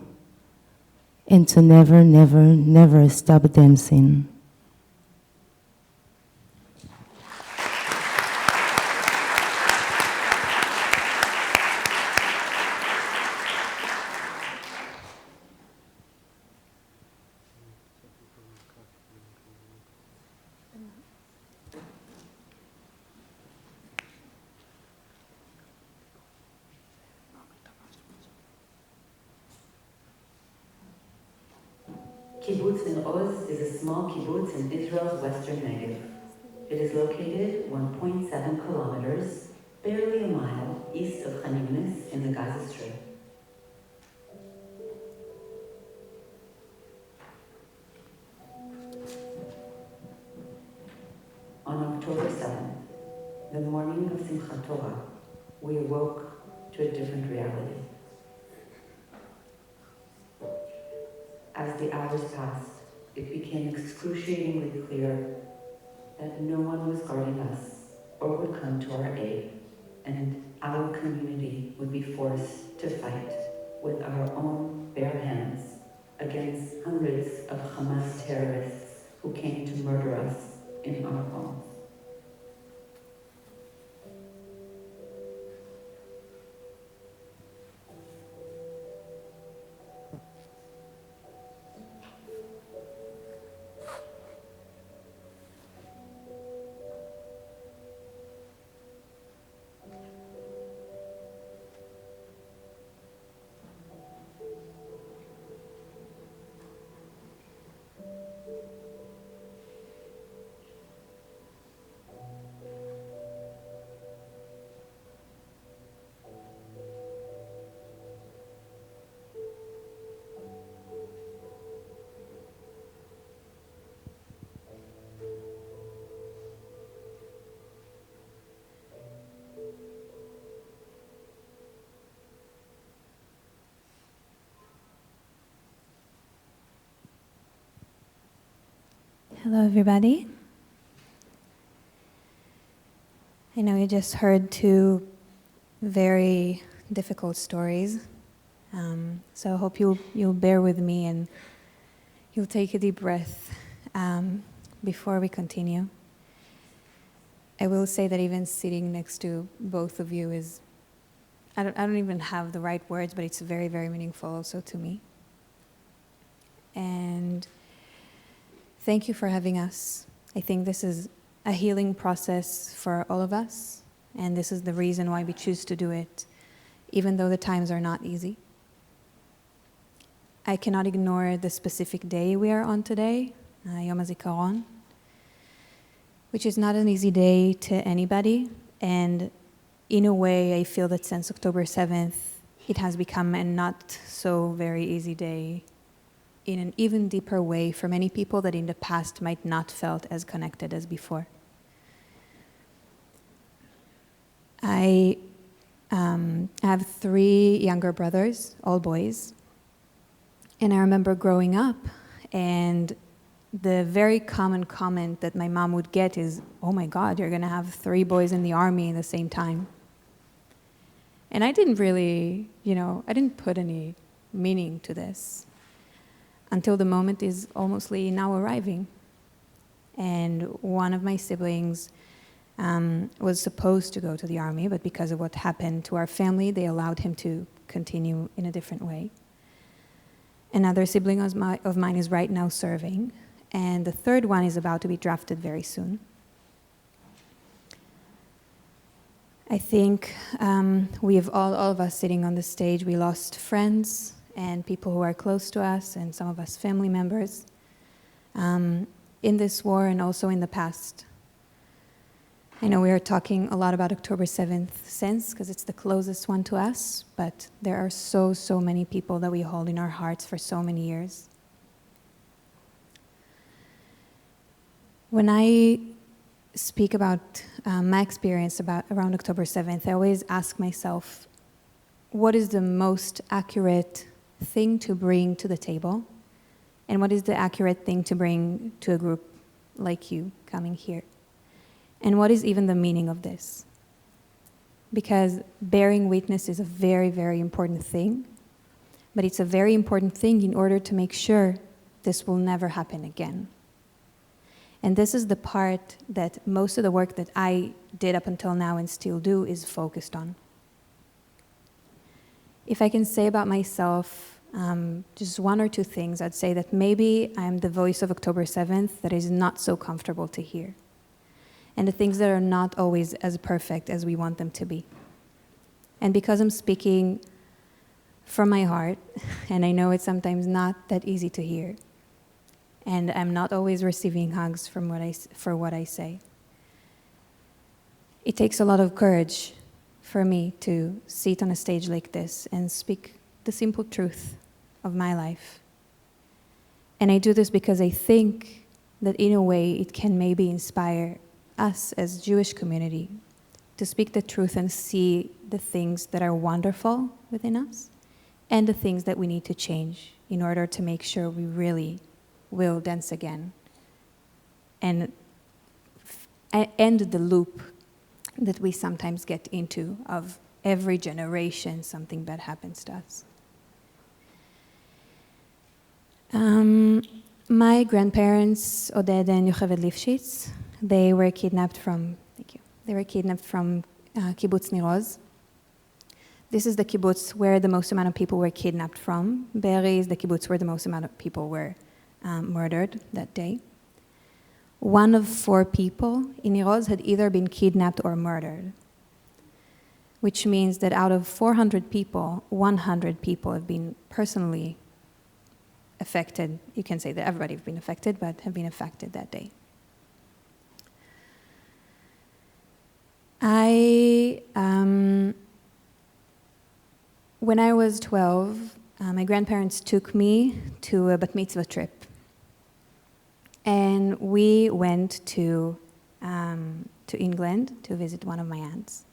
and to never, never, never stop dancing. Kibbutz in Oz is a small kibbutz in Israel's western Negev. It is located 1.7 kilometers, barely a mile, east of Khan Yunis in the Gaza Strip. On October 7th, the morning of Simchat Torah, we awoke to a different reality. As the hours passed, it became excruciatingly clear that no one was guarding us or would come to our aid, and our community would be forced to fight with our own bare hands against hundreds of Hamas terrorists who came to murder us in our homes. Hello, everybody. I know you just heard two very difficult stories, so I hope you'll bear with me and you'll take a deep breath before we continue. I will say that even sitting next to both of you is, I don't even have the right words, but it's very, very meaningful also to me. And thank you for having us. I think this is a healing process for all of us, and this is the reason why we choose to do it, even though the times are not easy. I cannot ignore the specific day we are on today, Yom Hazikaron, which is not an easy day to anybody, and in a way I feel that since October 7th, it has become a not so very easy day in an even deeper way for many people that in the past might not felt as connected as before. I have 3 younger brothers, all boys, and I remember growing up, and the very common comment that my mom would get is, "Oh my God, you're going to have 3 boys in the army at the same time." And I didn't really, I didn't put any meaning to this until the moment is almostly now arriving. And one of my siblings was supposed to go to the army, but because of what happened to our family, they allowed him to continue in a different way. Another sibling of mine is right now serving, and the third one is about to be drafted very soon. I think we have all of us sitting on the stage, we lost friends and people who are close to us, and some of us family members, in this war and also in the past. I know we are talking a lot about October 7th since, because it's the closest one to us, but there are so many people that we hold in our hearts for so many years. When I speak about my experience around October 7th, I always ask myself, what is the most accurate thing to bring to the table? And what is the accurate thing to bring to a group like you coming here? And what is even the meaning of this? Because bearing witness is a very, very important thing, but it's a very important thing in order to make sure this will never happen again. And this is the part that most of the work that I did up until now and still do is focused on. If I can say about myself just one or two things, I'd say that maybe I'm the voice of October 7th that is not so comfortable to hear, and the things that are not always as perfect as we want them to be. And because I'm speaking from my heart, and I know it's sometimes not that easy to hear, and I'm not always receiving hugs for what I say, it takes a lot of courage for me to sit on a stage like this and speak the simple truth of my life. And I do this because I think that in a way it can maybe inspire us as Jewish community to speak the truth and see the things that are wonderful within us and the things that we need to change in order to make sure we really will dance again and end the loop that we sometimes get into of every generation something bad happens to us. My grandparents, Oded and Yocheved Lifshitz, they were kidnapped from Kibbutz Nir Oz. This is the kibbutz where the most amount of people were kidnapped from. Be'eri is the kibbutz where the most amount of people were murdered that day. One of 4 people in Nir Oz had either been kidnapped or murdered, which means that out of 400 people, 100 people have been personally affected. You can say that everybody have been affected, but have been affected that day. When I was 12, my grandparents took me to a bat mitzvah trip. And we went to England to visit one of my aunts.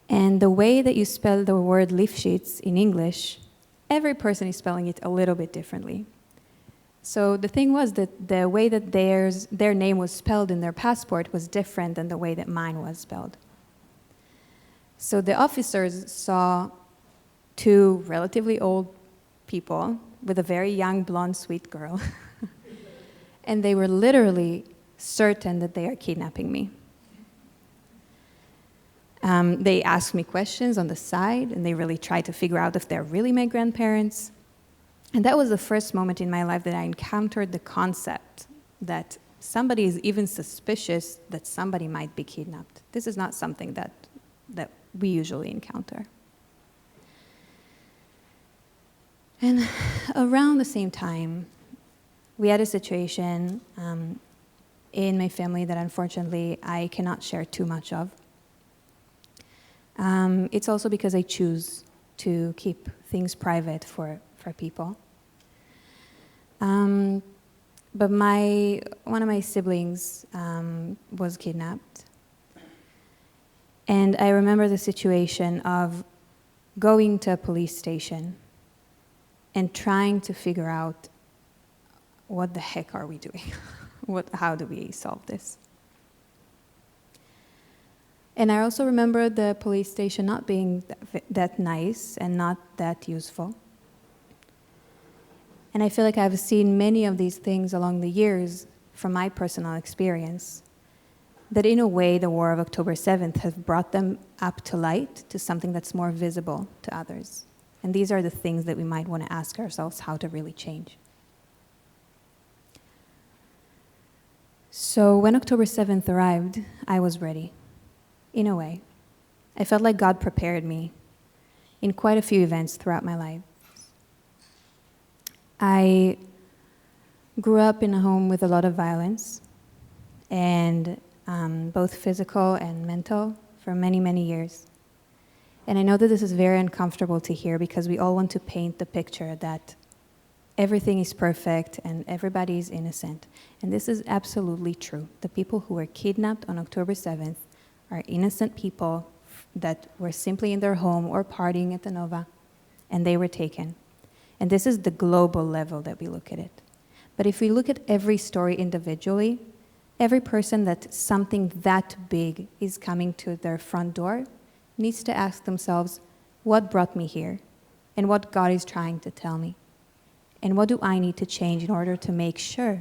And the way that you spell the word Lifshitz in English, every person is spelling it a little bit differently. So the thing was that the way that their name was spelled in their passport was different than the way that mine was spelled. So the officers saw 2 relatively old people with a very young, blonde, sweet girl. And they were literally certain that they are kidnapping me. They asked me questions on the side, and they really tried to figure out if they're really my grandparents. And that was the first moment in my life that I encountered the concept that somebody is even suspicious that somebody might be kidnapped. This is not something that we usually encounter. And around the same time, we had a situation in my family that unfortunately I cannot share too much of. It's also because I choose to keep things private for people. But one of my siblings was kidnapped. And I remember the situation of going to a police station and trying to figure out what the heck are we doing? How do we solve this? And I also remember the police station not being that nice and not that useful. And I feel like I've seen many of these things along the years from my personal experience, that in a way the War of October 7th has brought them up to light, to something that's more visible to others. And these are the things that we might want to ask ourselves how to really change. So when October 7th arrived, I was ready, in a way. I felt like God prepared me in quite a few events throughout my life. I grew up in a home with a lot of violence, and both physical and mental, for many, many years. And I know that this is very uncomfortable to hear because we all want to paint the picture that everything is perfect and everybody is innocent. And this is absolutely true. The people who were kidnapped on October 7th are innocent people that were simply in their home or partying at the Nova, and they were taken. And this is the global level that we look at it. But if we look at every story individually, every person that something that big is coming to their front door needs to ask themselves, what brought me here? And what God is trying to tell me? And what do I need to change in order to make sure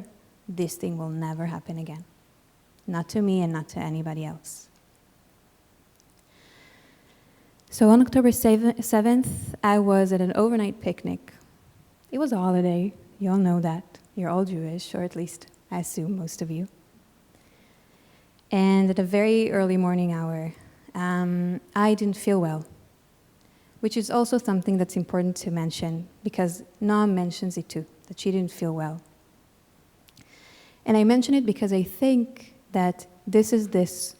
this thing will never happen again? Not to me and not to anybody else. So on October 7th, I was at an overnight picnic. It was a holiday, you all know that. You're all Jewish, or at least I assume most of you. And at a very early morning hour, I didn't feel well, which is also something that's important to mention because Noam mentions it too, that she didn't feel well. And I mention it because I think that this is this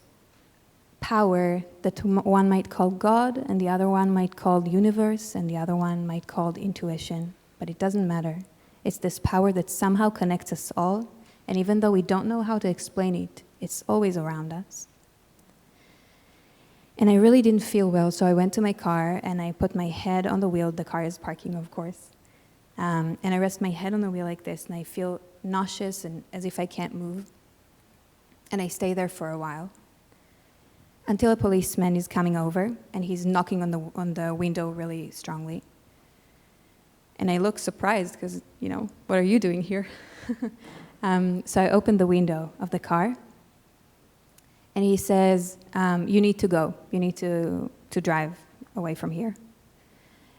power that one might call God, and the other one might call universe, and the other one might call intuition, but it doesn't matter. It's this power that somehow connects us all, and even though we don't know how to explain it, it's always around us. And I really didn't feel well, so I went to my car and I put my head on the wheel. The car is parking, of course. And I rest my head on the wheel like this, and I feel nauseous and as if I can't move. And I stay there for a while until a policeman is coming over and he's knocking on the window really strongly. And I look surprised because, what are you doing here? So I open the window of the car. And he says, you need to go. You need to drive away from here.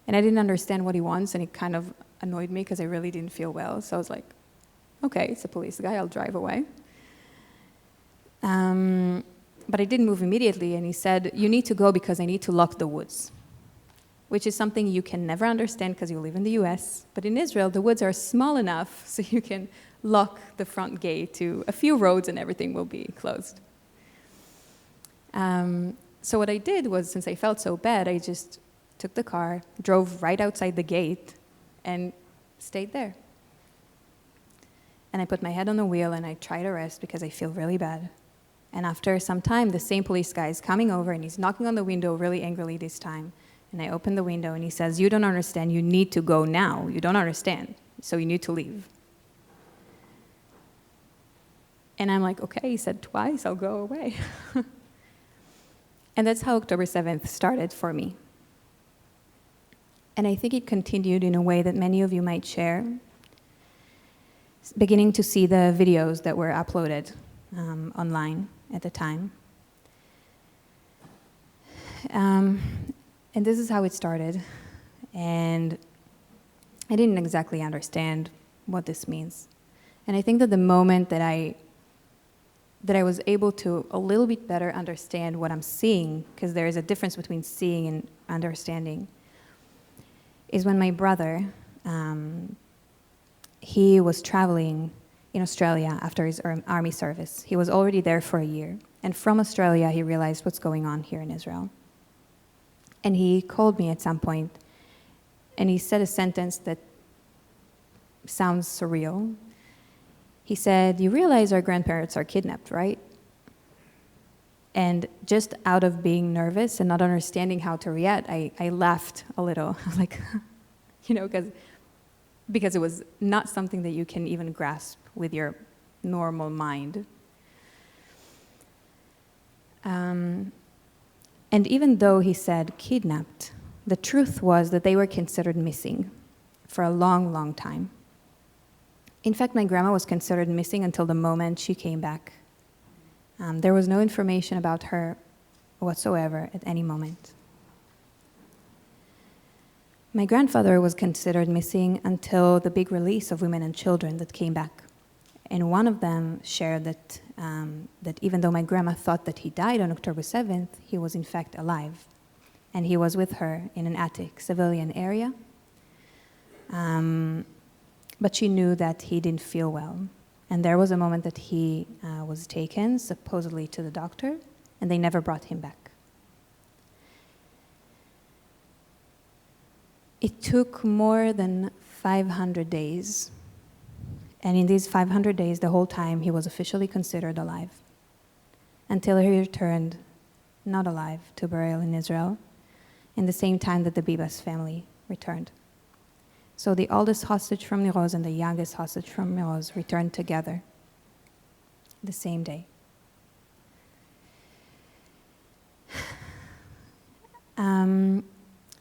And I didn't understand what he wants, and it kind of annoyed me because I really didn't feel well. So I was like, okay, it's a police guy, I'll drive away. But I didn't move immediately, and he said, you need to go because I need to lock the woods, which is something you can never understand because you live in the US. But in Israel, the woods are small enough so you can lock the front gate to a few roads and everything will be closed. So what I did was, since I felt so bad, I just took the car, drove right outside the gate, and stayed there. And I put my head on the wheel and I tried to rest because I feel really bad. And after some time, the same police guy is coming over and he's knocking on the window really angrily this time. And I open the window and he says, you don't understand, you need to go now. You don't understand, so you need to leave. And I'm like, okay, he said twice, I'll go away. And that's how October 7th started for me. And I think it continued in a way that many of you might share, beginning to see the videos that were uploaded online at the time. And this is how it started. And I didn't exactly understand what this means. And I think that the moment that I was able to a little bit better understand what I'm seeing, because there is a difference between seeing and understanding, is when my brother, he was traveling in Australia after his army service. He was already there for a year. And from Australia, he realized what's going on here in Israel. And he called me at some point, and he said a sentence that sounds surreal. He said, you realize our grandparents are kidnapped, right? And just out of being nervous and not understanding how to react, I laughed a little. I was like, because it was not something that you can even grasp with your normal mind. And even though he said kidnapped, the truth was that they were considered missing for a long, long time. In fact, my grandma was considered missing until the moment she came back. There was no information about her whatsoever at any moment. My grandfather was considered missing until the big release of women and children that came back. And one of them shared that even though my grandma thought that he died on October 7th, he was in fact alive. And he was with her in an attic, civilian area. But she knew that he didn't feel well. And there was a moment that he was taken, supposedly to the doctor, and they never brought him back. It took more than 500 days. And in these 500 days, the whole time, he was officially considered alive. Until he returned, not alive, to burial in Israel, in the same time that the Bibas family returned. So the oldest hostage from Niroz and the youngest hostage from Niroz returned together the same day. When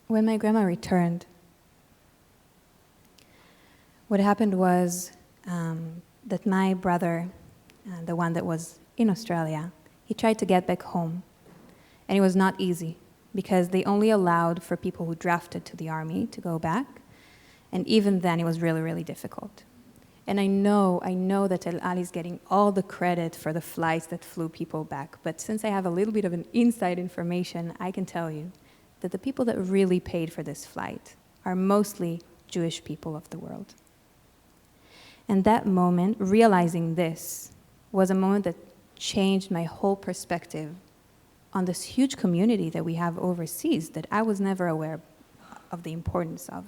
my grandma returned, what happened was that my brother, the one that was in Australia, he tried to get back home. And it was not easy because they only allowed for people who drafted to the army to go back. And even then, it was really, really difficult. And I know that El Ali is getting all the credit for the flights that flew people back. But since I have a little bit of an inside information, I can tell you that the people that really paid for this flight are mostly Jewish people of the world. And that moment, realizing this, was a moment that changed my whole perspective on this huge community that we have overseas that I was never aware of the importance of.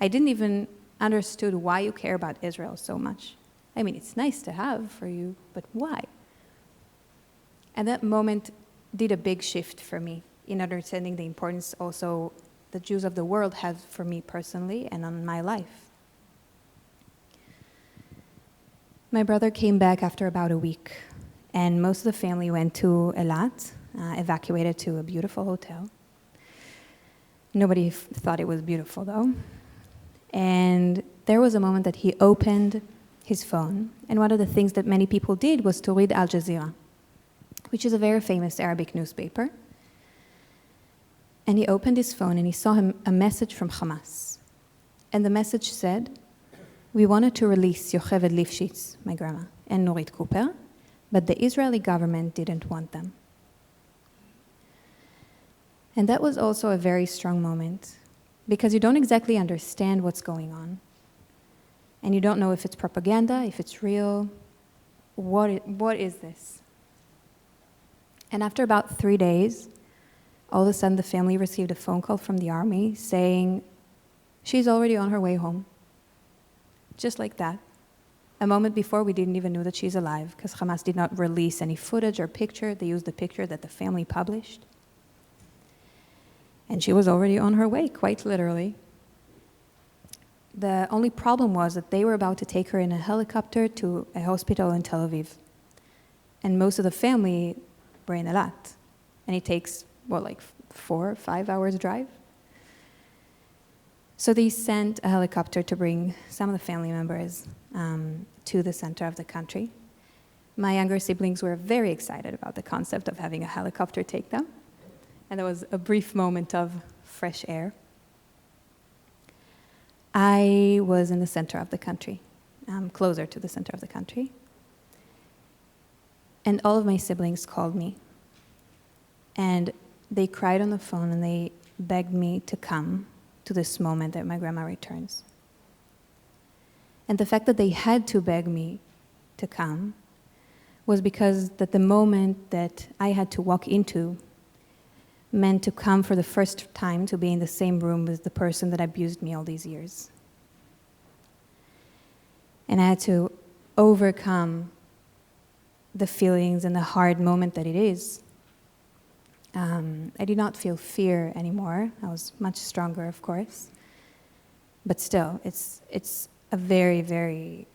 I didn't even understood why you care about Israel so much. I mean, it's nice to have for you, but why? And that moment did a big shift for me in understanding the importance also the Jews of the world have for me personally and on my life. My brother came back after about a week, and most of the family went to Eilat, evacuated to a beautiful hotel. Nobody thought it was beautiful, though. And there was a moment that he opened his phone, and one of the things that many people did was to read Al Jazeera, which is a very famous Arabic newspaper. And he opened his phone and he saw a message from Hamas. And the message said, "We wanted to release Yocheved Lifshitz, my grandma, and Norit Cooper, but the Israeli government didn't want them." And that was also a very strong moment, because you don't exactly understand what's going on. And you don't know if it's propaganda, if it's real. What is this? And after about 3 days, all of a sudden the family received a phone call from the army saying, she's already on her way home. Just like that. A moment before, we didn't even know that she's alive, because Hamas did not release any footage or picture. They used the picture that the family published. And she was already on her way, quite literally. The only problem was that they were about to take her in a helicopter to a hospital in Tel Aviv. And most of the family were in Eilat. And it takes, 4 or 5 hours drive? So they sent a helicopter to bring some of the family members to the center of the country. My younger siblings were very excited about the concept of having a helicopter take them. And there was a brief moment of fresh air. I was in the center of the country, closer to the center of the country. And all of my siblings called me. And they cried on the phone and they begged me to come to this moment that my grandma returns. And the fact that they had to beg me to come was because that the moment that I had to walk into meant to come for the first time to be in the same room with the person that abused me all these years. And I had to overcome the feelings and the hard moment that it is. I did not feel fear anymore. I was much stronger, of course. But still, it's a very, very,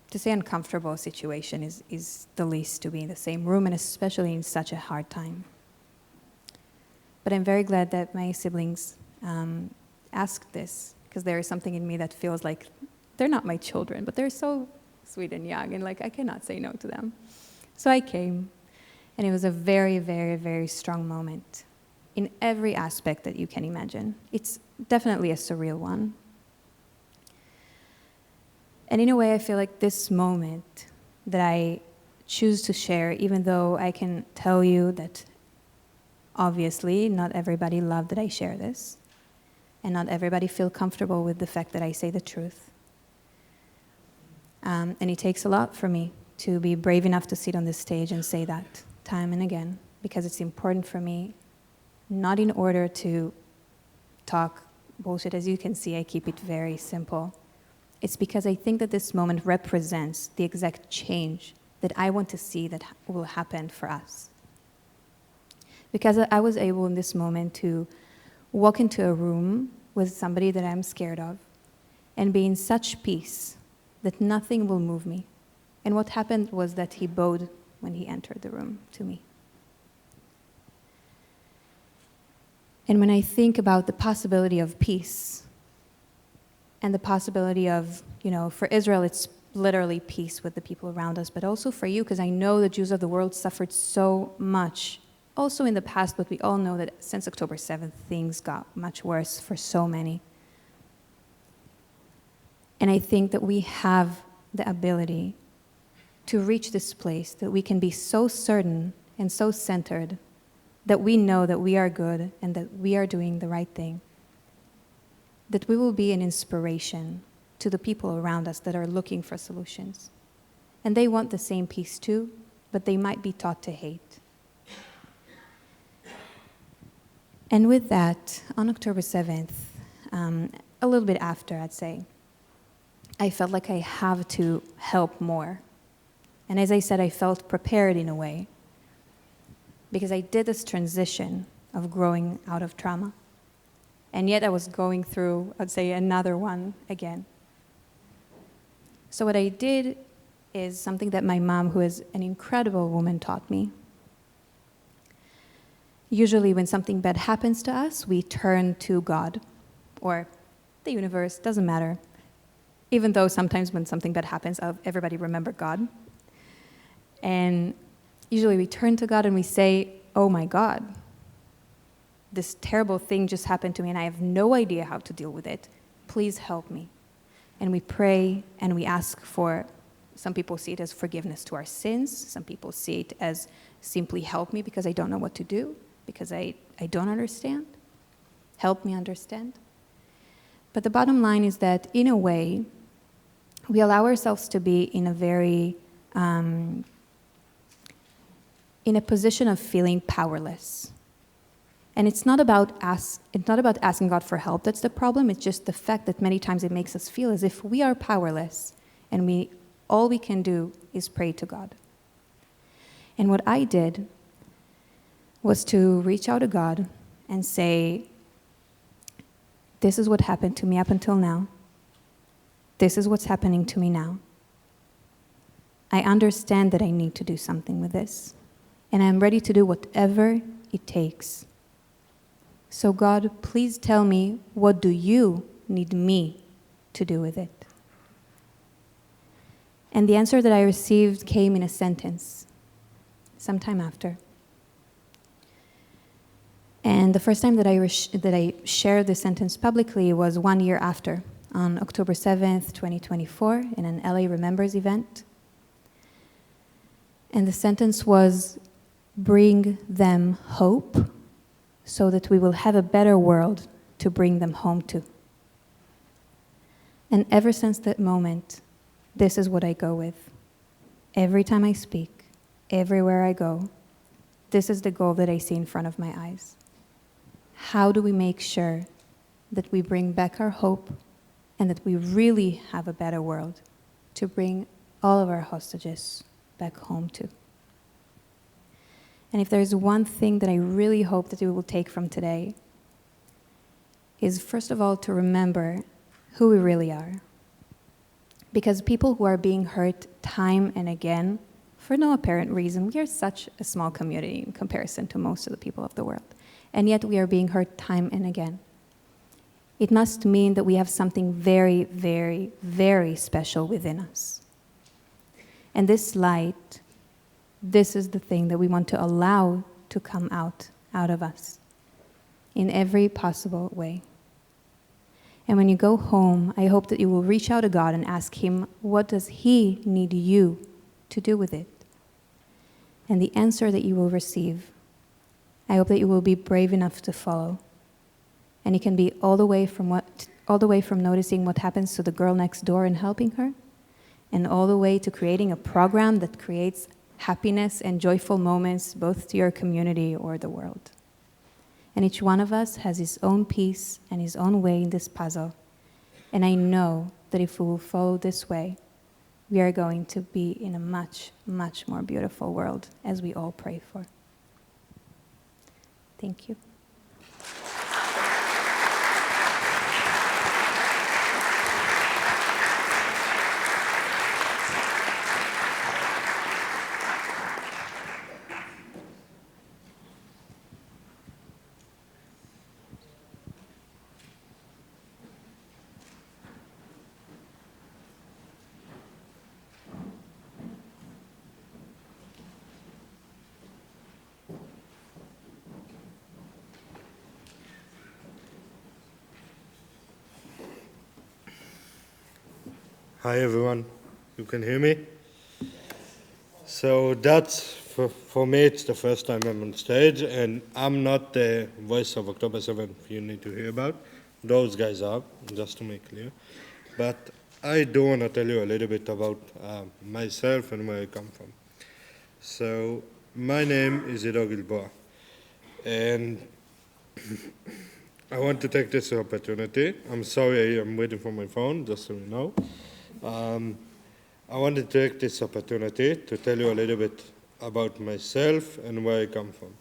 to say uncomfortable situation is the least, to be in the same room, and especially in such a hard time. But I'm very glad that my siblings asked this, because there is something in me that feels like they're not my children, but they're so sweet and young, and I cannot say no to them. So I came, and it was a very, very, very strong moment in every aspect that you can imagine. It's definitely a surreal one. And in a way, I feel like this moment that I choose to share, even though I can tell you that obviously not everybody loved that I share this, and not everybody feel comfortable with the fact that I say the truth. And it takes a lot for me to be brave enough to sit on this stage and say that time and again, because it's important for me, not in order to talk bullshit. As you can see, I keep it very simple. It's because I think that this moment represents the exact change that I want to see that will happen for us. Because I was able in this moment to walk into a room with somebody that I'm scared of and be in such peace that nothing will move me. And what happened was that he bowed when he entered the room to me. And when I think about the possibility of peace and the possibility of, for Israel, it's literally peace with the people around us, but also for you, because I know the Jews of the world suffered so much, also in the past, but we all know that since October 7th, things got much worse for so many. And I think that we have the ability to reach this place that we can be so certain and so centered that we know that we are good and that we are doing the right thing, that we will be an inspiration to the people around us that are looking for solutions. And they want the same peace too, but they might be taught to hate. And with that, on October 7th, a little bit after, I'd say, I felt like I have to help more. And as I said, I felt prepared in a way, because I did this transition of growing out of trauma. And yet I was going through, I'd say, another one again. So what I did is something that my mom, who is an incredible woman, taught me. Usually when something bad happens to us, we turn to God or the universe, doesn't matter. Even though sometimes when something bad happens, everybody remember God. And usually we turn to God and we say, oh my God, this terrible thing just happened to me and I have no idea how to deal with it. Please help me. And we pray and we ask for, some people see it as forgiveness to our sins. Some people see it as simply help me because I don't know what to do, because I don't understand. Help me understand. But the bottom line is that in a way, we allow ourselves to be in a very, in a position of feeling powerless. And it's not about asking God for help that's the problem. It's just the fact that many times it makes us feel as if we are powerless and all we can do is pray to God. And what I did was to reach out to God and say, this is what happened to me up until now. This is what's happening to me now. I understand that I need to do something with this, and I'm ready to do whatever it takes. So God, please tell me, what do you need me to do with it? And the answer that I received came in a sentence, sometime after. And the first time that I shared this sentence publicly was 1 year after, on October 7th, 2024, in an LA Remembers event. And the sentence was, bring them hope so that we will have a better world to bring them home to. And ever since that moment, this is what I go with. Every time I speak, everywhere I go, this is the goal that I see in front of my eyes. How do we make sure that we bring back our hope and that we really have a better world to bring all of our hostages back home to? And if there's one thing that I really hope that we will take from today, is first of all to remember who we really are. Because people who are being hurt time and again, for no apparent reason, we are such a small community in comparison to most of the people of the world. And yet we are being hurt time and again. It must mean that we have something very, very, very special within us. And this light, this is the thing that we want to allow to come out of us in every possible way. And when you go home, I hope that you will reach out to God and ask Him, what does He need you to do with it? And the answer that you will receive, I hope that you will be brave enough to follow. And it can be all the way from noticing what happens to the girl next door and helping her, and all the way to creating a program that creates happiness and joyful moments both to your community or the world. And each one of us has his own piece and his own way in this puzzle. And I know that if we will follow this way, we are going to be in a much, much more beautiful world, as we all pray for. Thank you. Hi everyone, you can hear me? So for me, it's the first time I'm on stage, and I'm not the voice of October 7th you need to hear about. Those guys are, just to make clear. But I do want to tell you a little bit about myself and where I come from. So my name is Ido Gilboa, and I want to take this opportunity. I'm sorry I'm waiting for my phone, just so you know. I want to take this opportunity to tell you a little bit about myself and where I come from.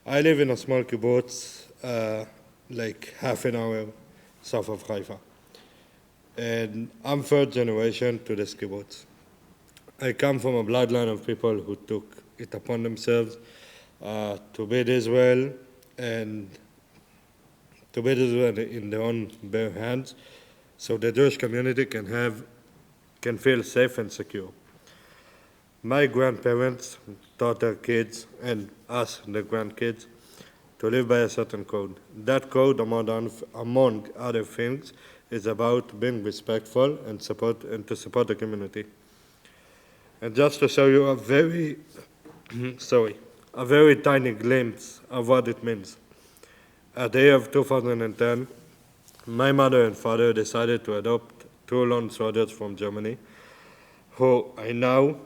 I live in a small kibbutz, like half an hour south of Haifa. And I'm third generation to this kibbutz. I come from a bloodline of people who took it upon themselves to build Israel, and to build Israel in their own bare hands, so the Jewish community can feel safe and secure. My grandparents taught their kids, and us, the grandkids, to live by a certain code. That code, among other things, is about being respectful and to support the community. And just to show you a very tiny glimpse of what it means. At the year of 2010, my mother and father decided to adopt 2 lone soldiers from Germany, who I now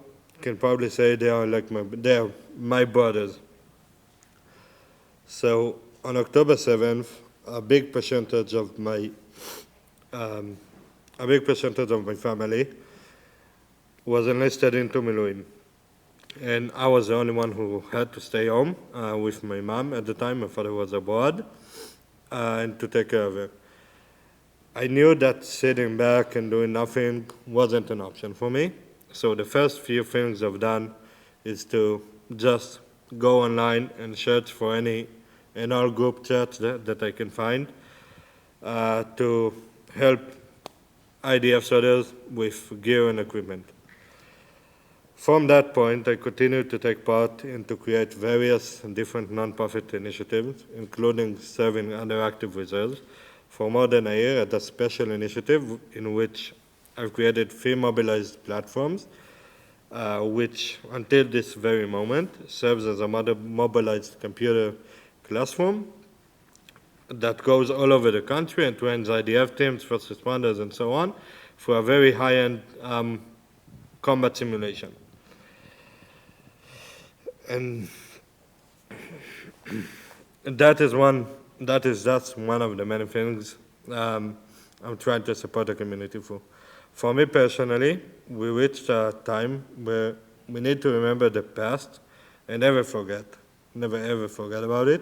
can probably say they are my brothers. So on October 7th, a big percentage of my family was enlisted into Miluim, and I was the only one who had to stay home with my mom at the time. My father was abroad, and to take care of her. I knew that sitting back and doing nothing wasn't an option for me. So the first few things I've done is to just go online and search for any and all group chats that I can find to help IDF soldiers with gear and equipment. From that point, I continued to take part and to create various different nonprofit initiatives, including serving under active reserves, for more than a year at a special initiative in which I've created 3 mobilized platforms, which until this very moment serves as a mobilized computer classroom that goes all over the country and trains IDF teams, first responders, and so on, for a very high-end combat simulation. And that's just one of the many things I'm trying to support the community for. For me personally, we reached a time where we need to remember the past and never ever forget about it,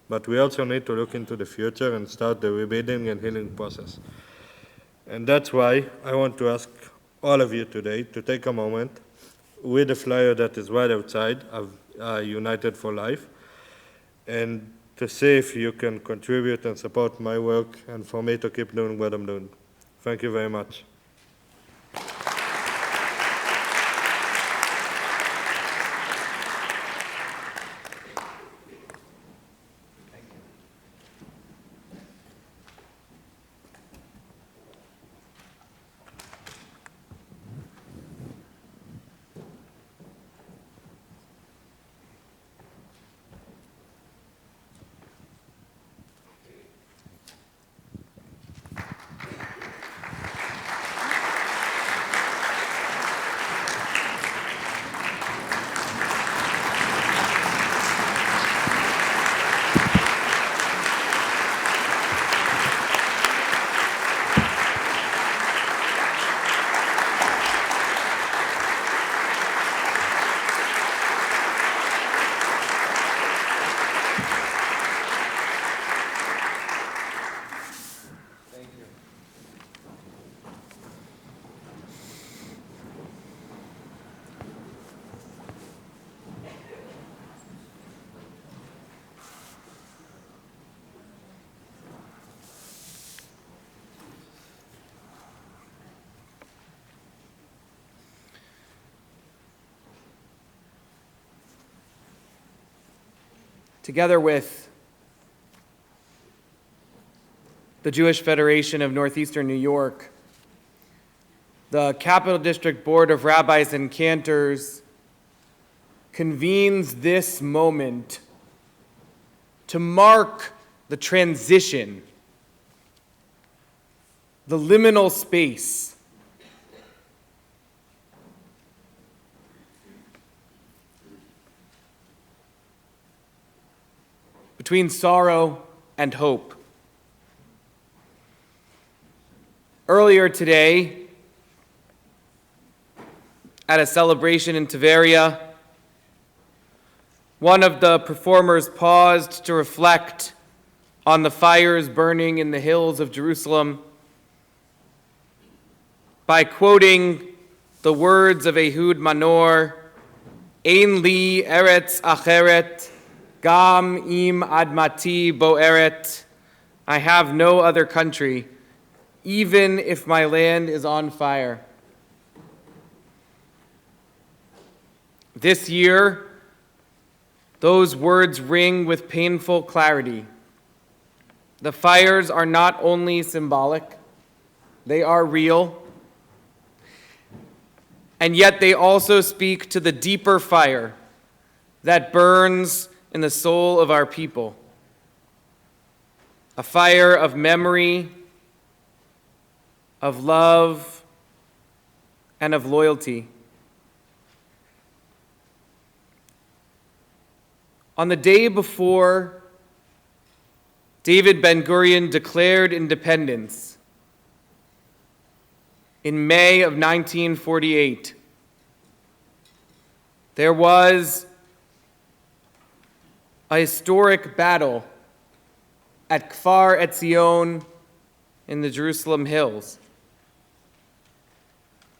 but we also need to look into the future and start the rebuilding and healing process. And that's why I want to ask all of you today to take a moment with the flyer that is right outside of United for Life, and to see if you can contribute and support my work and for me to keep doing what I'm doing. Thank you very much. together with the Jewish Federation of Northeastern New York, the Capital District Board of Rabbis and Cantors convenes this moment to mark the transition, the liminal space between sorrow and hope. Earlier today, at a celebration in Tveria, one of the performers paused to reflect on the fires burning in the hills of Jerusalem by quoting the words of Ehud Manor, Ein li eretz acheret, gam im admati boeret, I have no other country, even if my land is on fire. This year, those words ring with painful clarity. The fires are not only symbolic, they are real, and yet they also speak to the deeper fire that burns in the soul of our people. A fire of memory, of love, and of loyalty. On the day before David Ben-Gurion declared independence in May of 1948, there was a historic battle at Kfar Etzion in the Jerusalem hills.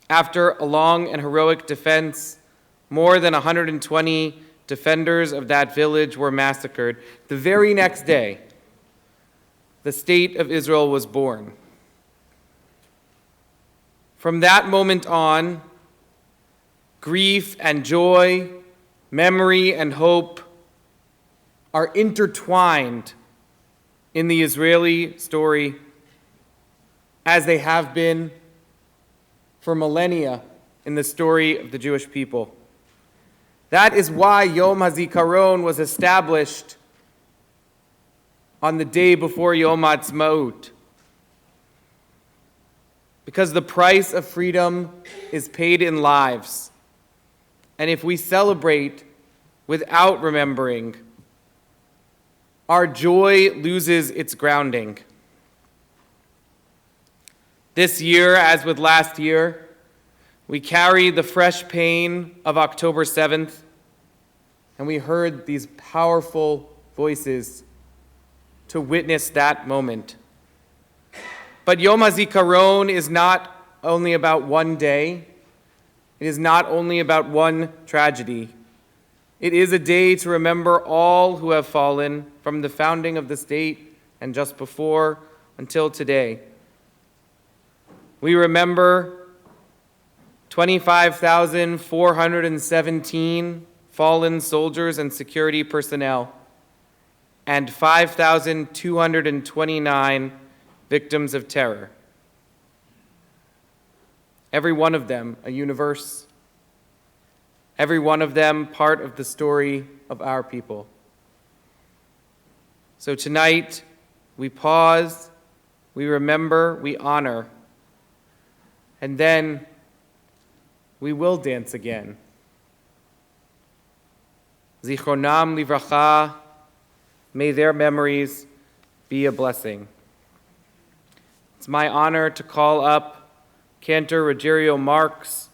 After a long and heroic defense, more than 120 defenders of that village were massacred. The very next day, the state of Israel was born. From that moment on, grief and joy, memory and hope are intertwined in the Israeli story, as they have been for millennia in the story of the Jewish people. That is why Yom Hazikaron was established on the day before Yom Ha'atzmaut. Because the price of freedom is paid in lives. And if we celebrate without remembering, our joy loses its grounding. This year, as with last year, we carry the fresh pain of October 7th, and we heard these powerful voices to witness that moment. But Yom HaZikaron is not only about one day. It is not only about one tragedy. It is a day to remember all who have fallen from the founding of the state and just before until today. We remember 25,417 fallen soldiers and security personnel, and 5,229 victims of terror. Every one of them a universe, every one of them part of the story of our people. So tonight, we pause, we remember, we honor, and then we will dance again. Zichronam livracha, may their memories be a blessing. It's my honor to call up Cantor Rogerio Marks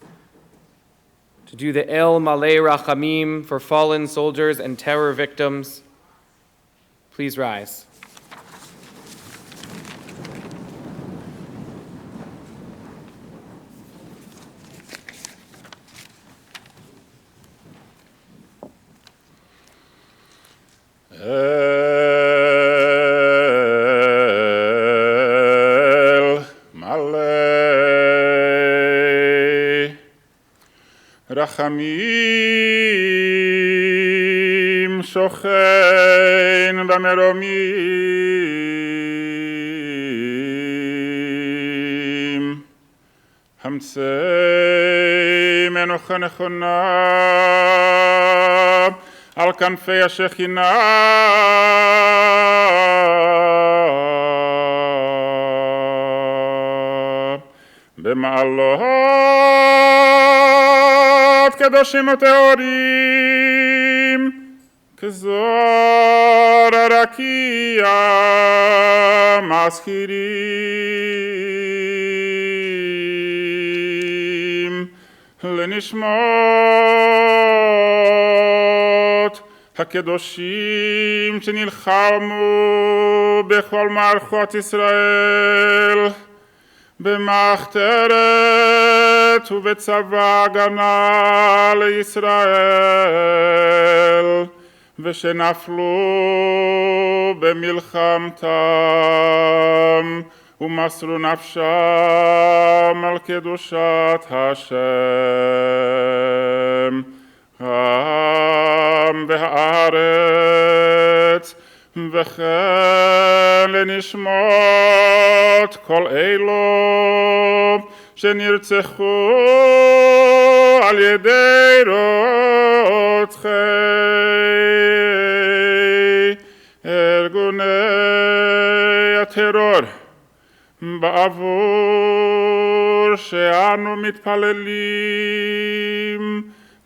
to do the El Malei Rachamim for fallen soldiers and terror victims. Please rise. El Malei Rachamim שוכן במרומים, המצא מנוחה נכונה על כנפי השכינה, במעלות קדושים וטהורים, כזוהר הרקיע מזכירים לנשמות הקדושים שנלחמו בכל מערכות ישראל, במחתרת ובצבא הגנה לישראל, ושנפלו במלחמתם ומסרו נפשם על קדושת השם. העם והארץ, וכן לנשמות כל אלו שנרצחו על ידי רוצחי ארגוני הטרור, בעבור שאנו מתפללים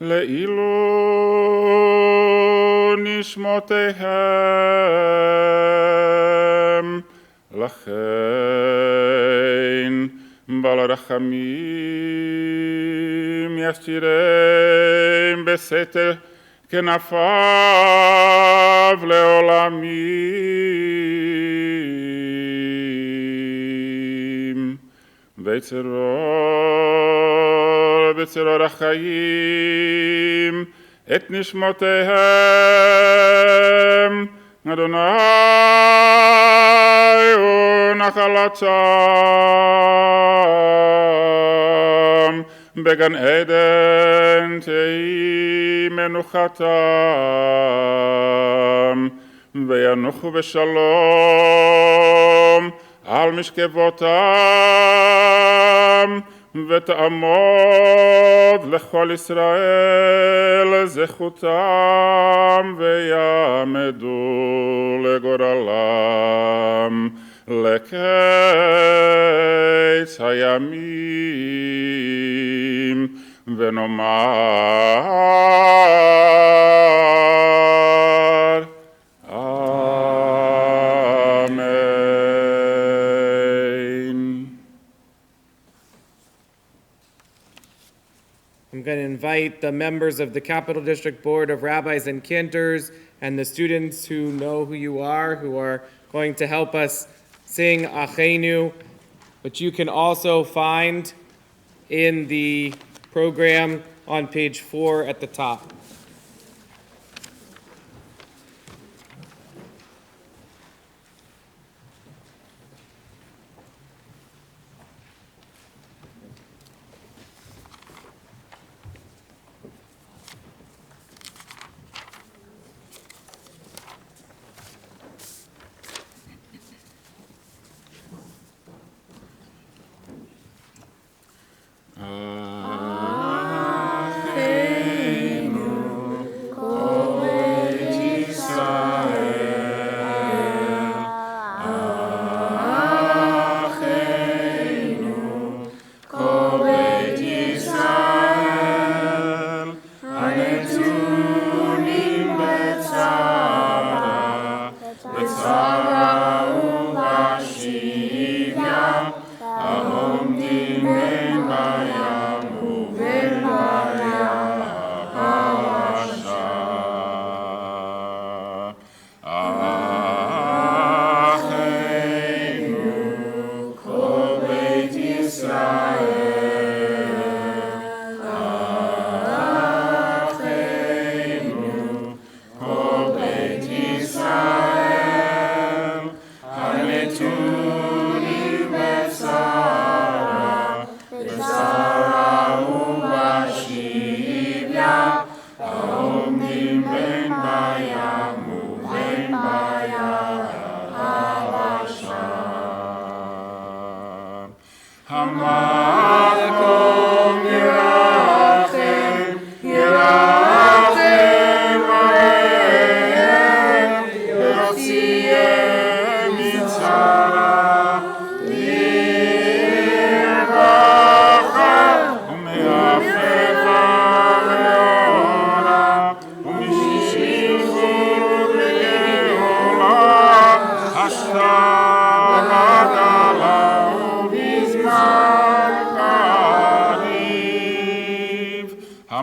לעילוי נשמותיהם. לכן בעל רחמים יסתירם בסתר כנפיו לעולמים, בצרור החיים את נשמותיהם, אדוני הוא נחלתם, בגן עדן תהי מנוחתם, וינוחו בשלום על משכבותם, ותעמוד לכל ישראל זכותם, ויעמדו לגורלם לקץ הימים, ונאמר I'm going to invite the members of the Capital District Board of Rabbis and Cantors and the students who know who you are, who are going to help us sing Achenu, which you can also find in the program on page 4 at the top. Achenu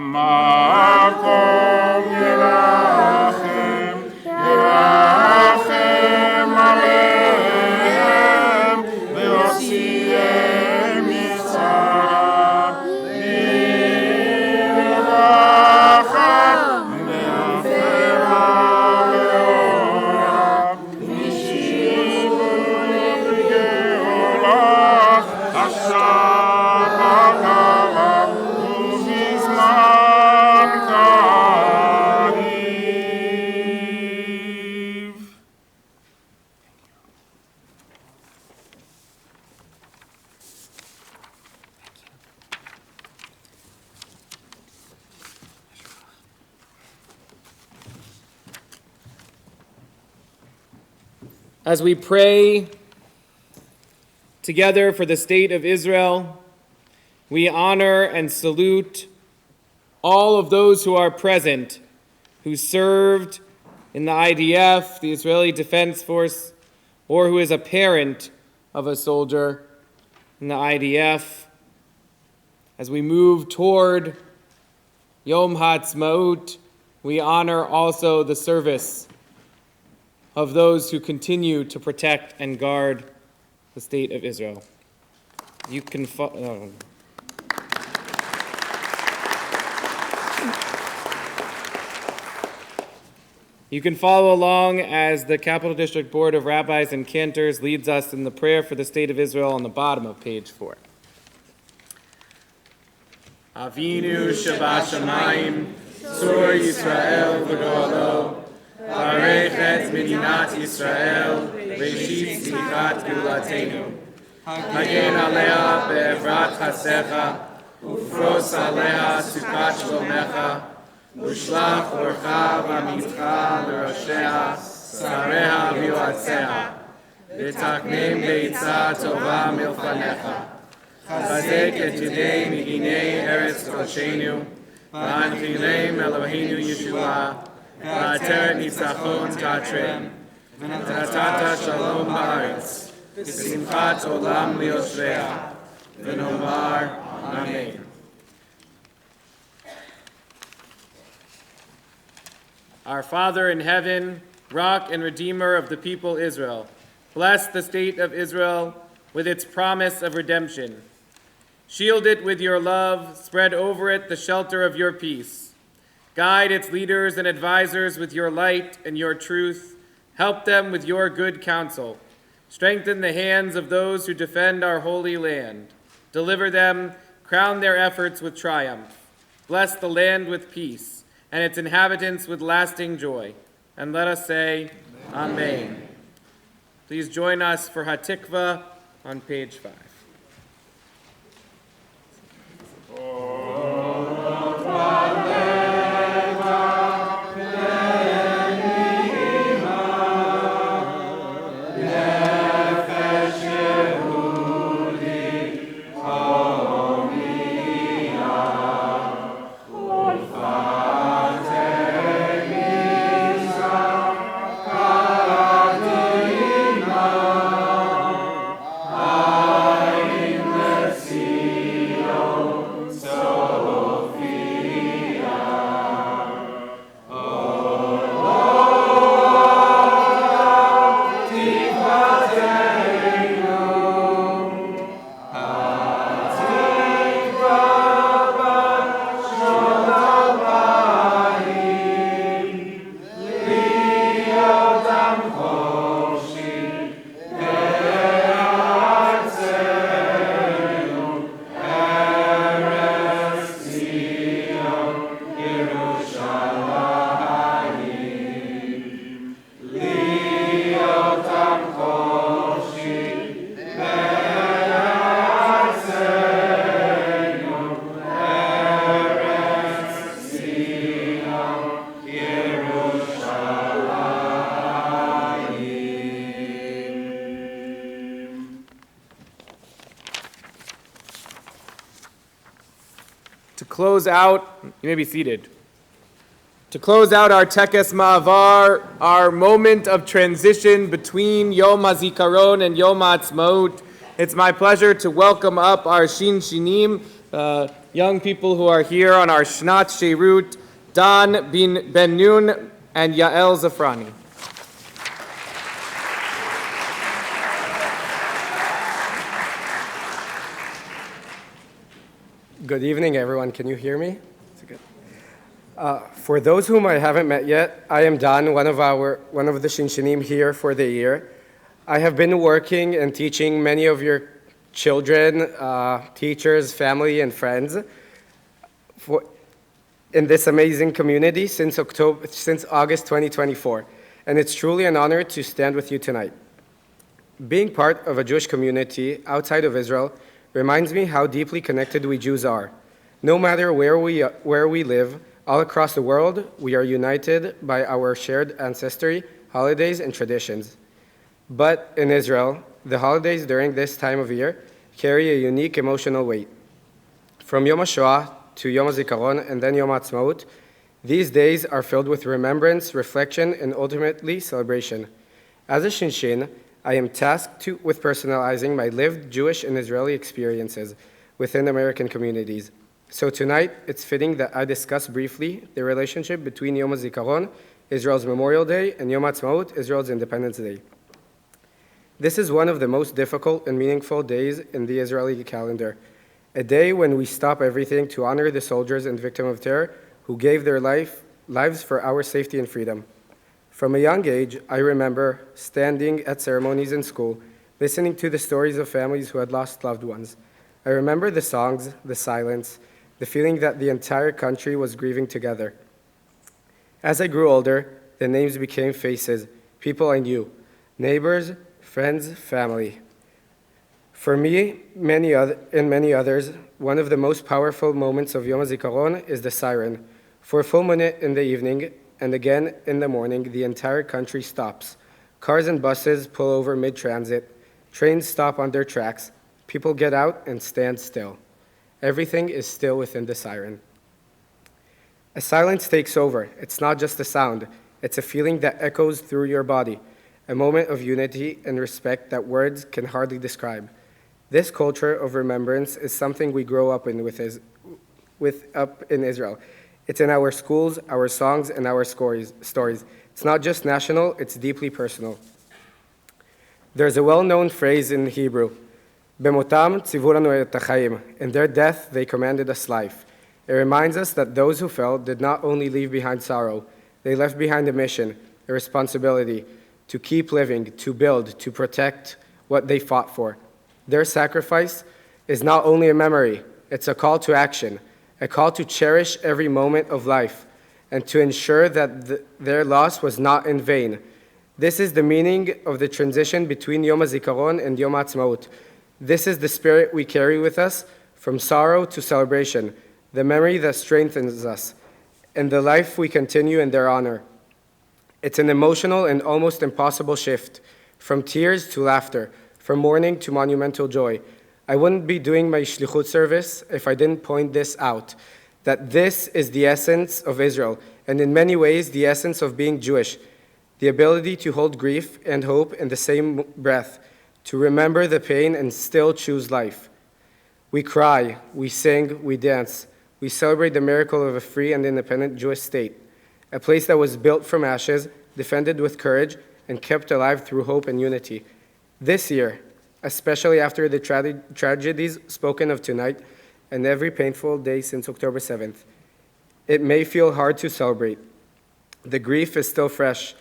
המקום ירחם, ירחם עליהם, ויוציאם מצרים, לרווחה, ועפרה לאורה, השיבו לגאולה, עכשיו הקרב, ובזמן קריב. As we pray together for the state of Israel, we honor and salute all of those who are present, who served in the IDF, the Israeli Defense Force, or who is a parent of a soldier in the IDF. As we move toward Yom HaAtzmaut, we honor also the service of those who continue to protect and guard the state of Israel. You can You can follow along as the Capital District Board of Rabbis and Cantors leads us in the prayer for the state of Israel on the bottom of page 4. Avinu Shabashamayim, Tzur Yisrael v'Go'alo, Barech et Medinat Yisrael, Reshit Tzmichat Geulatenu, Hagen alea be'evrat chasecha, Ufros alea sukat shlomecha, Ushlach orcha v'amitcha l'roshea, Sareha v'yoatzea, V'taknem be'itza tova milfanecha, Chazek et yidei miginei eretz koshenu, V'anchilem Eloheinu Yeshua, V'ateret nitzachon tatrem, V'natata shalom ba'aretz, V'simchat olam liyoshreha, V'nomar Amen. Our Father in heaven, Rock and Redeemer of the people Israel, bless the state of Israel with its promise of redemption. Shield it with your love, spread over it the shelter of your peace. Guide its leaders and advisors with your light and your truth. Help them with your good counsel. Strengthen the hands of those who defend our holy land. Deliver them, crown their efforts with triumph. Bless the land with peace, and its inhabitants with lasting joy. And let us say, Amen. Please join us for Hatikva on page 5. To close out, you may be seated. To close out our Tekes Ma'avar, our moment of transition between Yom Hazikaron and Yom HaAtzmaut, It's my pleasure to welcome up our Shin Shinim, young people who are here on our Shnat Sheirut, Dan Ben Nun and Yael Zafrani. Good evening, everyone. Can you hear me? For those whom I haven't met yet, I am Dan, one of the Shinshinim here for the year. I have been working and teaching many of your children, teachers, family, and friends in this amazing community since August 2024, and it's truly an honor to stand with you tonight. Being part of a Jewish community outside of Israel reminds me how deeply connected we Jews are. No matter where we live, all across the world, we are united by our shared ancestry, holidays, and traditions. But in Israel, the holidays during this time of year carry a unique emotional weight. From Yom HaShoah to Yom Hazikaron and then Yom HaAtzmaut, these days are filled with remembrance, reflection, and ultimately celebration. As a Shinshin, I am tasked with personalizing my lived Jewish and Israeli experiences within American communities. So tonight, it's fitting that I discuss briefly the relationship between Yom HaZikaron, Israel's Memorial Day, and Yom HaAtzmaut, Israel's Independence Day. This is one of the most difficult and meaningful days in the Israeli calendar, a day when we stop everything to honor the soldiers and victims of terror who gave their lives for our safety and freedom. From a young age, I remember standing at ceremonies in school, listening to the stories of families who had lost loved ones. I remember the songs, the silence, the feeling that the entire country was grieving together. As I grew older, the names became faces, people I knew, neighbors, friends, family. For me, and many others, one of the most powerful moments of Yom HaZikaron is the siren. For a full minute in the evening, and again in the morning, the entire country stops. Cars and buses pull over mid-transit, trains stop on their tracks, people get out and stand still. Everything is still within the siren. A silence takes over. It's not just a sound. It's a feeling that echoes through your body, a moment of unity and respect that words can hardly describe. This culture of remembrance is something we grow up in up in Israel. It's in our schools, our songs, and our stories. It's not just national, it's deeply personal. There's a well-known phrase in Hebrew, Bemotam tzivu lanu et hachaim. In their death, they commanded us life. It reminds us that those who fell did not only leave behind sorrow, they left behind a mission, a responsibility to keep living, to build, to protect what they fought for. Their sacrifice is not only a memory, it's a call to action, a call to cherish every moment of life, and to ensure that their loss was not in vain. This is the meaning of the transition between Yom HaZikaron and Yom HaAtzmaut. This is the spirit we carry with us from sorrow to celebration, the memory that strengthens us, and the life we continue in their honor. It's an emotional and almost impossible shift, from tears to laughter, from mourning to monumental joy. I wouldn't be doing my shlichut service if I didn't point this out, that this is the essence of Israel, and in many ways the essence of being Jewish, the ability to hold grief and hope in the same breath, to remember the pain and still choose life. We cry, we sing, we dance, we celebrate the miracle of a free and independent Jewish state, a place that was built from ashes, defended with courage, and kept alive through hope and unity. This year, especially after the tragedies spoken of tonight and every painful day since October 7th, it may feel hard to celebrate. The grief is still fresh.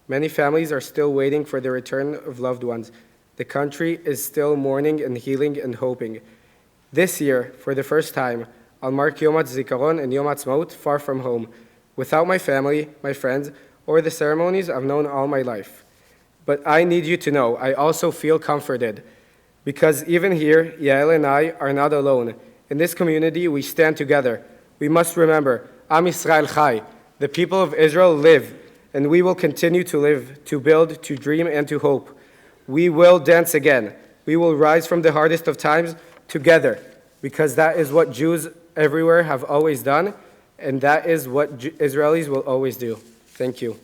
Many families are still waiting for the return of loved ones. The country is still mourning and healing and hoping. This year, for the first time, I'll mark Yom HaZikaron and Yom HaAtzmaut far from home, without my family, my friends, or the ceremonies I've known all my life. But I need you to know I also feel comforted, because even here, Yael and I are not alone. In this community, we stand together. We must remember, Am Yisrael Chai, the people of Israel live, and we will continue to live, to build, to dream, and to hope. We will dance again. We will rise from the hardest of times together, because that is what Jews everywhere have always done, and that is what Israelis will always do. Thank you.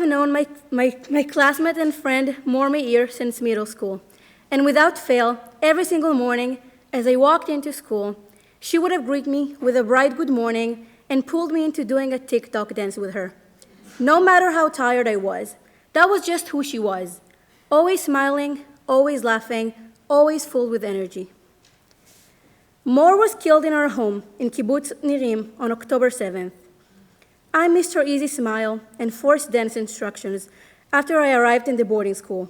known my classmate and friend Mor Meir since middle school, and without fail, every single morning as I walked into school, she would have greeted me with a bright good morning and pulled me into doing a TikTok dance with her. No matter how tired I was, that was just who she was. Always smiling, always laughing, always full with energy. Mor was killed in our home in Kibbutz Nirim on October 7th. I missed her easy smile and forced dance instructions after I arrived in the boarding school.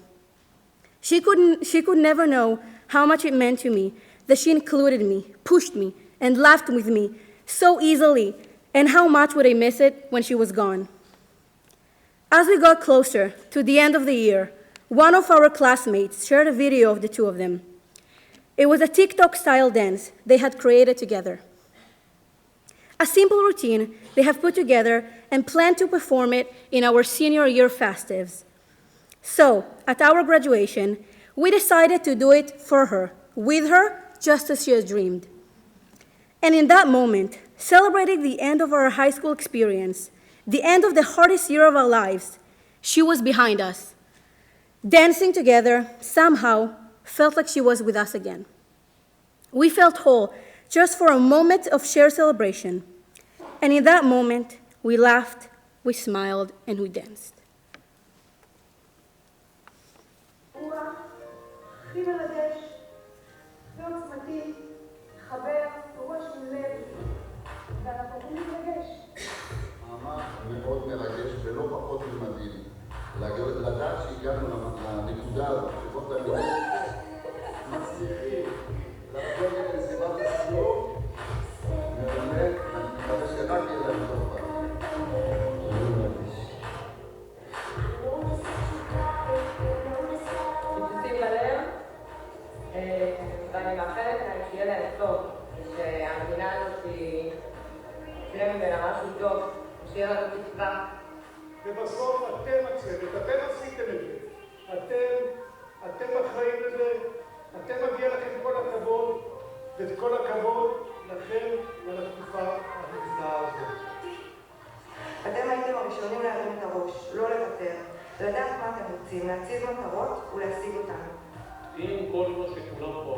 She could never know how much it meant to me that she included me, pushed me, and laughed with me so easily, and how much would I miss it when she was gone. As we got closer to the end of the year, one of our classmates shared a video of the two of them. It was a TikTok-style dance they had created together. A simple routine they have put together and plan to perform it in our senior year festives. So, at our graduation, we decided to do it for her, with her, just as she has dreamed. And in that moment, celebrating the end of our high school experience, the end of the hardest year of our lives, she was behind us. Dancing together, somehow, felt like she was with us again. We felt whole just for a moment of shared celebration. And in that moment, we laughed, we smiled, and we danced. מאוד מרגש ולא פחות ממדהים. לדעת שהגענו לנקודה הזאת, שבו תלמידים מצליחים לחגוג את מסיבת הסיום, באמת, אני מקווה שרק יהיה להם טוב. מתייחסים בלב, ואני מאחלת להם שיהיה להם טוב, שהמדינה הזאת תראה ממנה משהו טוב. שיהיה לנו תקווה. ובסוף אתם הצוות, אתם עשיתם את זה. אתם אחראים לזה, אתם מגיע לכם כל הכבוד, ואת כל הכבוד לכם ולתקופה הנפלאה הזאת. אתם הייתם הראשונים להרים את הראש, לא לוותר, לדעת מה אתם רוצים, להציב מטרות ולהשיג אותן. אם כל מה שכולם פה